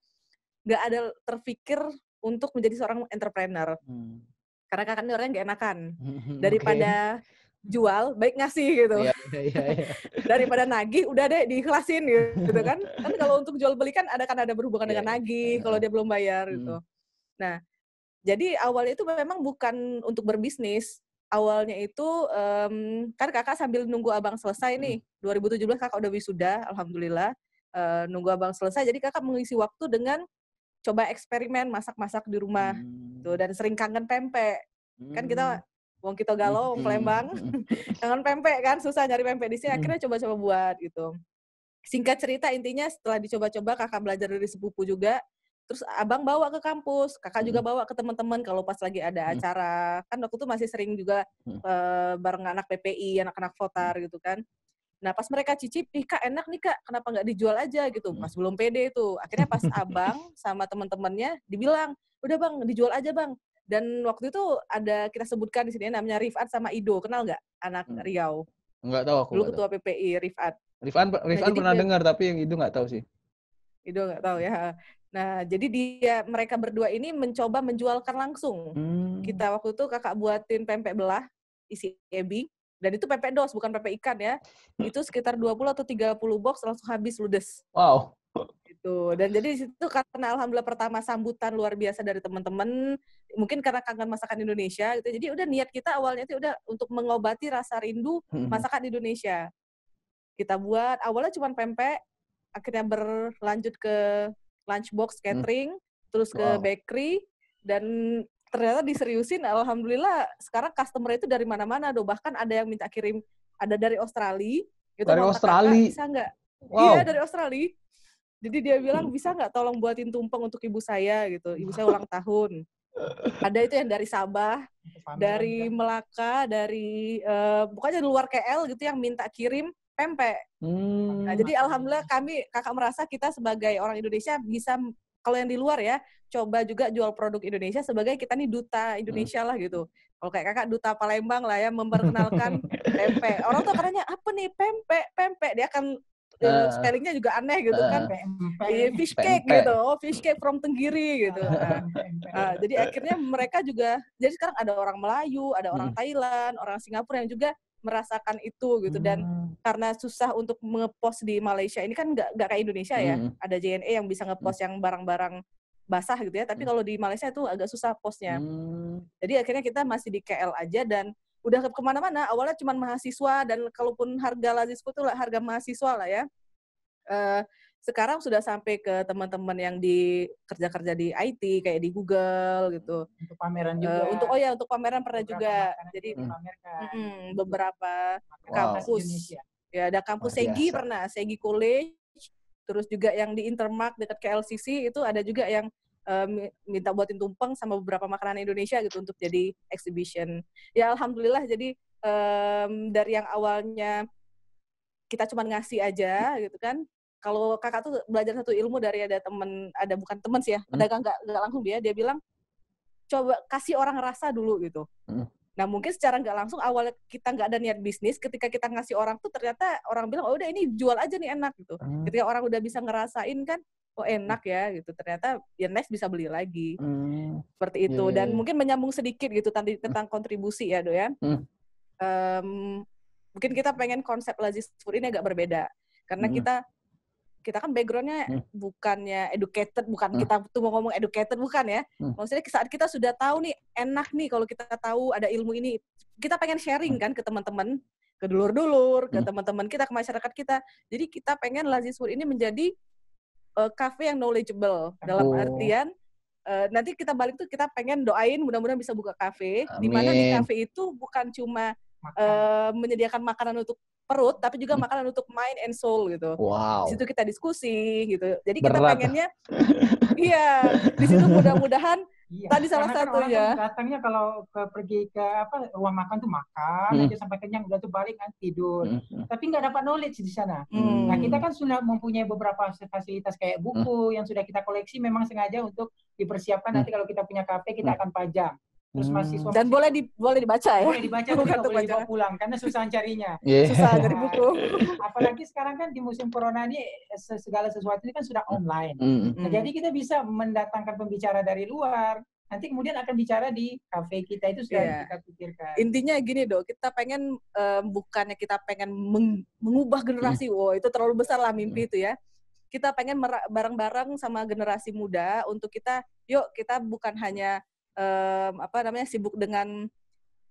nggak ada terpikir untuk menjadi seorang entrepreneur. Karena kakak ini orangnya nggak enakan. Daripada jual, baik ngasih gitu. Daripada nagih, udah deh diikhlasin gitu kan. Kan kalau untuk jual beli kan ada berhubungan dengan nagih kalau dia belum bayar gitu. Nah, jadi awalnya itu memang bukan untuk berbisnis. Awalnya itu kan kakak sambil nunggu abang selesai nih. 2017 kakak udah wisuda, alhamdulillah. Nunggu abang selesai, jadi kakak mengisi waktu dengan coba eksperimen masak-masak di rumah. Tuh, dan sering kangen pempek. Kan kita wong kita galau, wong Palembang. Kangen pempek kan, susah nyari pempek di sini. Akhirnya coba-coba buat gitu. Singkat cerita intinya setelah dicoba-coba kakak belajar dari sepupu juga. Terus abang bawa ke kampus, kakak juga bawa ke teman-teman kalau pas lagi ada acara. Kan waktu itu masih sering juga bareng anak PPI, anak-anak votar gitu kan. Nah pas mereka cicip, ih Kak enak nih Kak, kenapa nggak dijual aja gitu. Mas belum pede itu. Akhirnya pas abang sama teman-temannya dibilang, udah Bang dijual aja Bang. Dan waktu itu ada kita sebutkan di sini namanya Rifat sama Ido, kenal nggak anak Riau? Nggak tahu aku. Dulu ketua PPI Rifat. Rifan pernah dengar tapi yang itu nggak tahu sih. Ido nggak tahu ya. Nah, jadi mereka berdua ini mencoba menjualkan langsung. Kita waktu itu kakak buatin pempek belah isi ebi, dan itu pempek dos bukan pempek ikan ya. Itu sekitar 20 atau 30 box langsung habis ludes. Wow. Gitu. Dan jadi di situ karena alhamdulillah pertama sambutan luar biasa dari teman-teman, mungkin karena kangen masakan Indonesia gitu. Jadi udah niat kita awalnya itu udah untuk mengobati rasa rindu masakan Indonesia. Kita buat awalnya cuma pempek, akhirnya berlanjut ke lunchbox catering, terus ke bakery, dan ternyata diseriusin, alhamdulillah sekarang customer itu dari mana-mana, bahkan ada yang minta kirim, ada dari Australia, itu dari Australia, bisa nggak? Wow. Iya dari Australia, jadi dia bilang bisa nggak tolong buatin tumpeng untuk ibu saya gitu, ibu saya ulang tahun. Ada itu yang dari Sabah, dari Melaka, dari pokoknya luar KL gitu yang minta kirim pempek. Nah, jadi alhamdulillah kakak merasa kita sebagai orang Indonesia bisa, kalau yang di luar ya, coba juga jual produk Indonesia sebagai kita nih duta Indonesia lah gitu. Kalau kayak kakak duta Palembang lah ya, memperkenalkan pempek. Orang tuh katanya apa nih pempek, dia akan spellingnya juga aneh gitu kan. Fish cake gitu, fish cake from Tenggiri gitu. Nah, jadi akhirnya mereka juga, jadi sekarang ada orang Melayu, ada orang Thailand, orang Singapura yang juga merasakan itu gitu. Dan karena susah untuk ngepost di Malaysia ini kan nggak kayak Indonesia ya, ada JNE yang bisa ngepost yang barang-barang basah gitu ya, tapi kalau di Malaysia itu agak susah postnya. Jadi akhirnya kita masih di KL aja, dan udah kemana-mana. Awalnya cuma mahasiswa dan kalaupun harga Lazis Food itu harga mahasiswa lah ya. Sekarang sudah sampai ke teman-teman yang kerja di IT kayak di Google gitu. Untuk pameran juga. Untuk pameran pernah juga. Jadi beberapa kampus. Ya, ada kampus Segi pernah, Segi College. Terus juga yang di Intermark dekat KLCC itu ada juga yang minta buatin tumpeng sama beberapa makanan Indonesia gitu untuk jadi exhibition. Ya alhamdulillah, jadi dari yang awalnya kita cuma ngasih aja gitu kan. Kalau kakak tuh belajar satu ilmu dari bukan teman sih ya, pedagang nggak langsung dia bilang coba kasih orang rasa dulu gitu. Nah mungkin secara nggak langsung awalnya kita nggak ada niat bisnis, ketika kita ngasih orang tuh ternyata orang bilang oh udah ini jual aja nih enak gitu. Ketika orang udah bisa ngerasain kan, oh enak ya gitu, ternyata ya next bisa beli lagi. Seperti itu. Dan mungkin menyambung sedikit gitu tadi tentang kontribusi ya Do ya. Mungkin kita pengen konsep Lazis Food ini agak berbeda karena kita kan background-nya bukannya educated, bukan kita tuh mau ngomong educated, bukan ya. Maksudnya saat kita sudah tahu nih, enak nih kalau kita tahu ada ilmu ini, kita pengen sharing kan ke teman-teman, ke dulur-dulur, ke teman-teman kita, ke masyarakat kita. Jadi kita pengen Lazis Food ini menjadi cafe yang knowledgeable, dalam artian nanti kita balik tuh kita pengen doain mudah-mudahan bisa buka cafe, di mana di cafe itu bukan cuma menyediakan makanan untuk perut, tapi juga makanan untuk mind and soul gitu. Wow. Di situ kita diskusi gitu. Jadi kita pengennya, di situ mudah-mudahan tadi salah satunya. Kan datangnya kalau pergi ke ruang makan tuh makan aja sampai kenyang, udah tuh balik kan tidur. Tapi nggak dapat knowledge di sana. Nah kita kan sudah mempunyai beberapa fasilitas kayak buku yang sudah kita koleksi, memang sengaja untuk dipersiapkan nanti kalau kita punya kafe kita akan pajang. Terus mahasiswa dan boleh dibaca ya. Boleh dibaca, juga boleh dibawa pulang karena susah carinya. Susah dari buku. Apalagi sekarang kan di musim corona ini segala sesuatu ini kan sudah online. Nah, jadi kita bisa mendatangkan pembicara dari luar. Nanti kemudian akan bicara di kafe kita, itu sudah kita pikirkan. Intinya gini Dok, kita pengen bukannya kita pengen mengubah generasi, itu terlalu besar lah mimpi itu ya. Kita pengen bareng-bareng sama generasi muda untuk kita bukan hanya sibuk dengan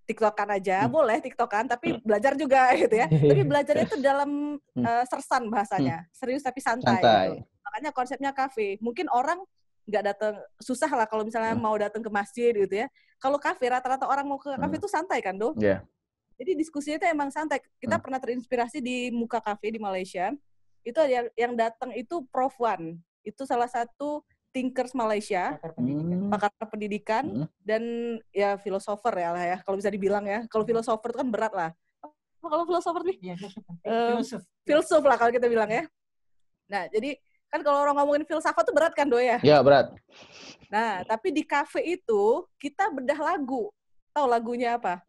TikTokan aja, boleh TikTokan, tapi belajar juga gitu ya. Tapi belajarnya itu dalam sersan bahasanya, serius tapi santai. Gitu. Makanya konsepnya kafe. Mungkin orang nggak datang, susah lah kalau misalnya mau datang ke masjid gitu ya. Kalau kafe, rata-rata orang mau ke kafe itu santai kan, Do? Jadi diskusinya itu emang santai. Kita pernah terinspirasi di Muka Cafe di Malaysia. Itu yang datang itu Prof Wan. Itu salah satu thinkers Malaysia, pakar pendidikan dan ya filosofer ya kalau bisa dibilang ya. Kalau filosofer itu kan berat lah. Kalau filosofer nih, filsuf lah kalau kita bilang ya. Nah, jadi kan kalau orang ngomongin filsafat tuh berat kan Do ya? Iya, berat. Nah, tapi di kafe itu kita bedah lagu. Tahu lagunya apa?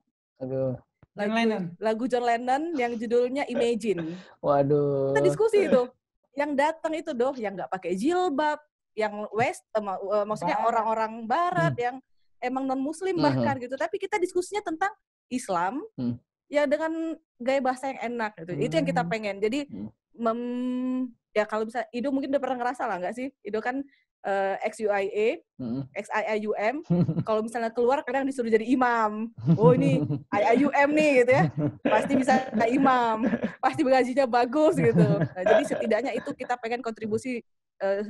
Lagu John Lennon yang judulnya Imagine. Waduh. Kita diskusi itu. Yang datang itu Do, yang nggak pakai jilbab, yang maksudnya orang-orang barat yang emang non-muslim bahkan gitu, tapi kita diskusinya tentang Islam ya dengan gaya bahasa yang enak gitu. Itu yang kita pengen. Jadi ya kalau bisa Ido mungkin udah pernah ngerasa lah nggak sih? Ido kan XUIA, XIIUM. Kalau misalnya keluar kadang disuruh jadi imam. Oh ini IIUM nih gitu ya. Pasti bisa imam. Pasti gajinya bagus gitu. Nah, jadi setidaknya itu kita pengen kontribusi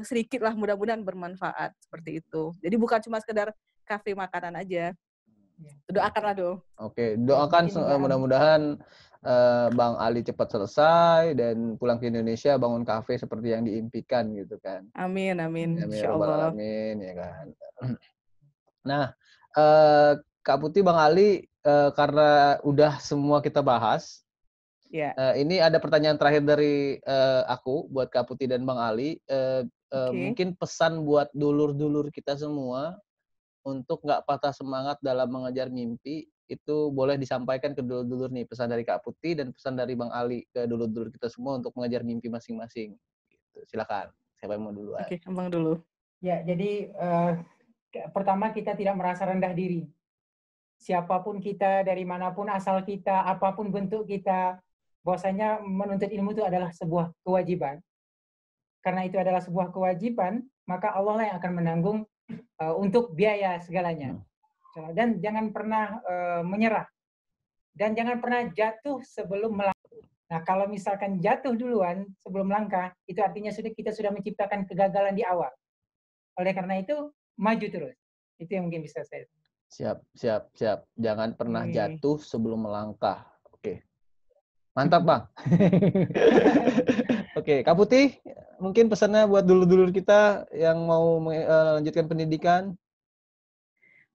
sedikit lah, mudah-mudahan bermanfaat seperti itu. Jadi bukan cuma sekedar kafe makanan aja. Doakanlah Do. Oke, doakan mudah-mudahan Bang Ali cepat selesai dan pulang ke Indonesia bangun kafe seperti yang diimpikan gitu kan. Amin. Insyaallah. Amin ya kan. Nah, Kak Putih, Bang Ali, karena udah semua kita bahas. Ini ada pertanyaan terakhir dari aku buat Kak Putih dan Bang Ali. Mungkin pesan buat dulur-dulur kita semua untuk nggak patah semangat dalam mengejar mimpi, itu boleh disampaikan ke dulur-dulur nih, pesan dari Kak Putih dan pesan dari Bang Ali ke dulur-dulur kita semua untuk mengejar mimpi masing-masing. Gitu. Silakan, siapa yang mau duluan? Oke, Abang dulu. Ya, jadi pertama kita tidak merasa rendah diri. Siapapun kita, dari manapun asal kita, apapun bentuk kita, bahwasanya menuntut ilmu itu adalah sebuah kewajiban. Karena itu adalah sebuah kewajiban, maka Allah lah yang akan menanggung untuk biaya segalanya. Dan jangan pernah menyerah. dan jangan pernah jatuh sebelum melangkah. Nah, kalau misalkan jatuh duluan sebelum langkah, itu artinya kita sudah menciptakan kegagalan di awal. Oleh karena itu, maju terus. Itu yang mungkin bisa saya. Siap. Jangan pernah Oke. jatuh sebelum melangkah. Oke. Mantap, Bang. Oke, Kak Putih, mungkin pesannya buat dulur-dulur kita yang mau melanjutkan pendidikan.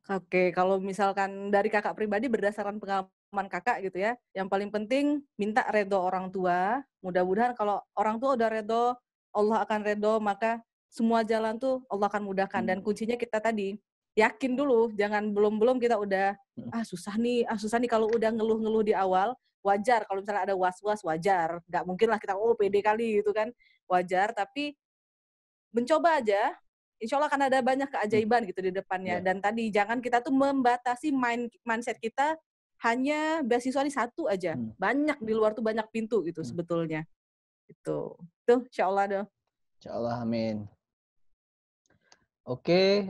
Oke, kalau misalkan dari kakak pribadi berdasarkan pengalaman kakak gitu ya, yang paling penting minta redho orang tua. Mudah-mudahan kalau orang tua udah redho, Allah akan redho, maka semua jalan tuh Allah akan mudahkan. Dan kuncinya kita tadi, yakin dulu, jangan belum-belum kita udah, susah nih kalau udah ngeluh-ngeluh di awal, wajar. Kalau misalnya ada was-was, wajar. Nggak mungkin lah kita, pede kali gitu kan, wajar. Tapi mencoba aja, insya Allah akan ada banyak keajaiban gitu di depannya. Dan tadi jangan kita tuh membatasi mindset kita hanya beasiswa ini satu aja. Banyak di luar tuh banyak pintu gitu sebetulnya. Itu insya Allah dong. Insya Allah, amin. Oke,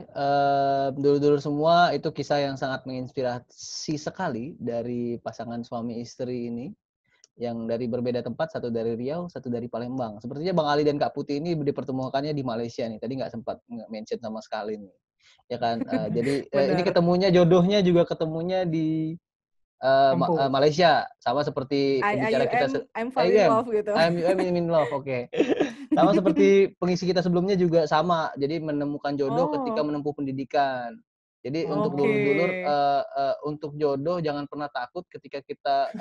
dulur-dulur semua, itu kisah yang sangat menginspirasi sekali dari pasangan suami istri ini. Yang dari berbeda tempat, satu dari Riau, satu dari Palembang. Sepertinya Bang Ali dan Kak Putih ini dipertemukannya di Malaysia nih. Tadi nggak sempat mention sama sekali nih. Ya kan, jadi ini ketemunya, jodohnya juga ketemunya di Malaysia. Sama seperti pembicara kita. I'm fall in love gitu. I'm in love, oke. Sama seperti pengisi kita sebelumnya juga sama. Jadi menemukan jodoh ketika menempuh pendidikan. Jadi untuk dulur-dulur, untuk jodoh jangan pernah takut ketika kita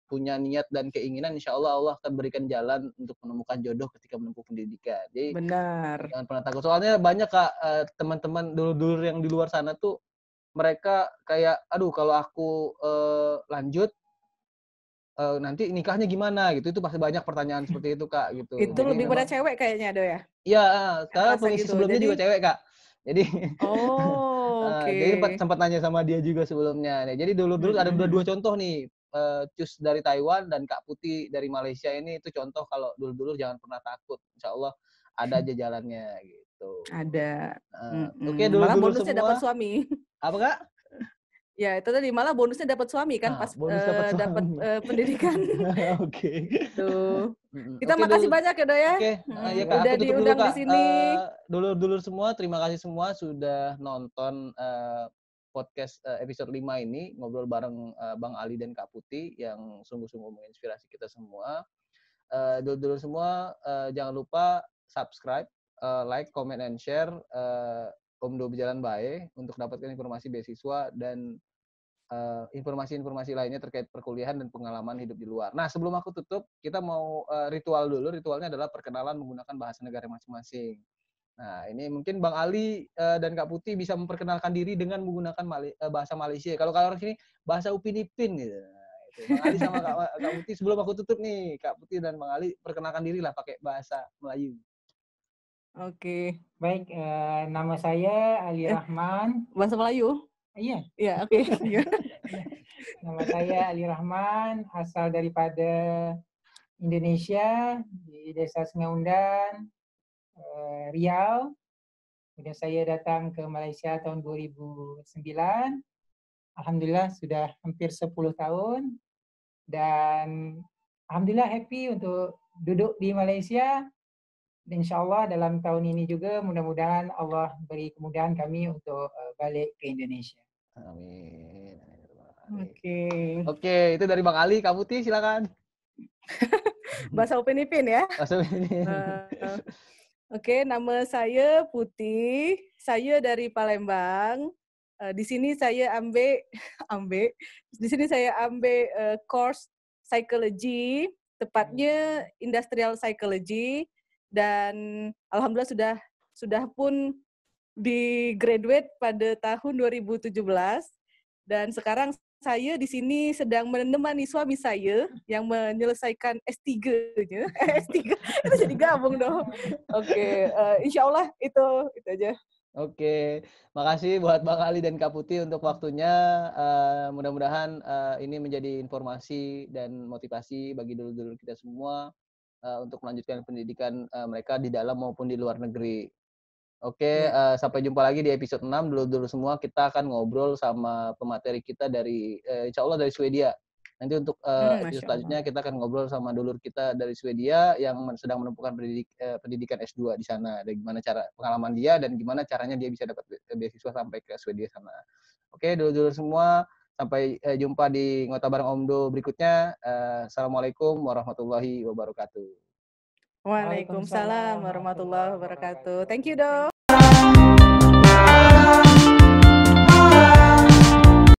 punya niat dan keinginan, insya Allah Allah akan berikan jalan untuk menemukan jodoh ketika menempuh pendidikan. Jadi benar, jangan pernah takut. Soalnya banyak Kak, teman-teman dulur-dulur yang di luar sana tuh, mereka kayak, aduh kalau aku lanjut, nanti nikahnya gimana gitu. Itu pasti banyak pertanyaan seperti itu Kak, gitu. Itu jadi lebih pada cewek kayaknya Do ya? Iya, karena pengisi gitu. sebelumnya juga cewek Kak. Jadi jadi sempat nanya sama dia juga sebelumnya. Nah, jadi dulu ada dua contoh nih, Cus dari Taiwan dan Kak Putih dari Malaysia ini, itu contoh kalau dulu jangan pernah takut. Insya Allah ada aja jalannya gitu. Ada. Oke, malah dulu bonusnya semua. Dapat suami. Apa Kak? Ya itu tadi malah bonusnya dapat suami kan pas dapat pendidikan. Oke. Tuh. Kita makasih banyak ya Do ya. Oke, ya Kak, udah aku tutup diundang dulu Kak. di sini. Dulur-dulur semua, terima kasih semua sudah nonton podcast episode 5 ini, ngobrol bareng Bang Ali dan Kak Putih yang sungguh-sungguh menginspirasi kita semua. Dulur-dulur semua, jangan lupa subscribe, like, comment, and share Omdo Berjalan Bae untuk dapatkan informasi beasiswa dan informasi-informasi lainnya terkait perkuliahan dan pengalaman hidup di luar. Nah, sebelum aku tutup, kita mau ritual dulu. Ritualnya adalah perkenalan menggunakan bahasa negara masing-masing. Nah, ini mungkin Bang Ali dan Kak Putih bisa memperkenalkan diri dengan menggunakan bahasa Malaysia. Kalau orang sini bahasa Upin Ipin gitu. Nah, itu. Bang Ali sama Kak Putih, sebelum aku tutup nih, Kak Putih dan Bang Ali perkenalkan diri lah pakai bahasa Melayu. Oke. Baik, nama saya Ali Rahman. Bahasa Melayu? Iya. Iya, oke. Nama saya Ali Rahman, asal daripada Indonesia, di Desa Sungai Undan, Riau. Kemudian saya datang ke Malaysia tahun 2009. Alhamdulillah sudah hampir 10 tahun. Dan alhamdulillah happy untuk duduk di Malaysia. Dan insya Allah dalam tahun ini juga mudah-mudahan Allah beri kemudahan kami untuk balik ke Indonesia. Amin. Oke, itu dari Bang Ali. Kak Putih silakan. Bahasa Upin Ipin ya. Bahasa Upin Ipin. Oke, nama saya Putih. Saya dari Palembang. Di sini saya ambil course psychology, tepatnya industrial psychology, dan alhamdulillah sudah pun di graduate pada tahun 2017, dan sekarang saya di sini sedang menemani suami saya yang menyelesaikan S3-nya. S3 itu jadi gabung dong. Oke, insya Allah itu aja. Oke, makasih buat Bang Ali dan Kak Putih untuk waktunya. Mudah-mudahan ini menjadi informasi dan motivasi bagi dulur-dulur kita semua untuk melanjutkan pendidikan mereka di dalam maupun di luar negeri. Oke, sampai jumpa lagi di episode 6. Dulur-dulur semua, kita akan ngobrol sama pemateri kita dari insya Allah dari Swedia. Nanti untuk episode Masya selanjutnya Allah. kita akan ngobrol sama dulur kita dari Swedia yang sedang menempuhkan pendidikan S2 di sana. Dan gimana cara pengalaman dia dan gimana caranya dia bisa dapat beasiswa sampai ke Swedia sana. Oke, dulur-dulur semua, sampai jumpa di Ngota Bareng Omdo berikutnya. Assalamualaikum warahmatullahi wabarakatuh. Waalaikumsalam warahmatullahi wabarakatuh. Thank you, Dok.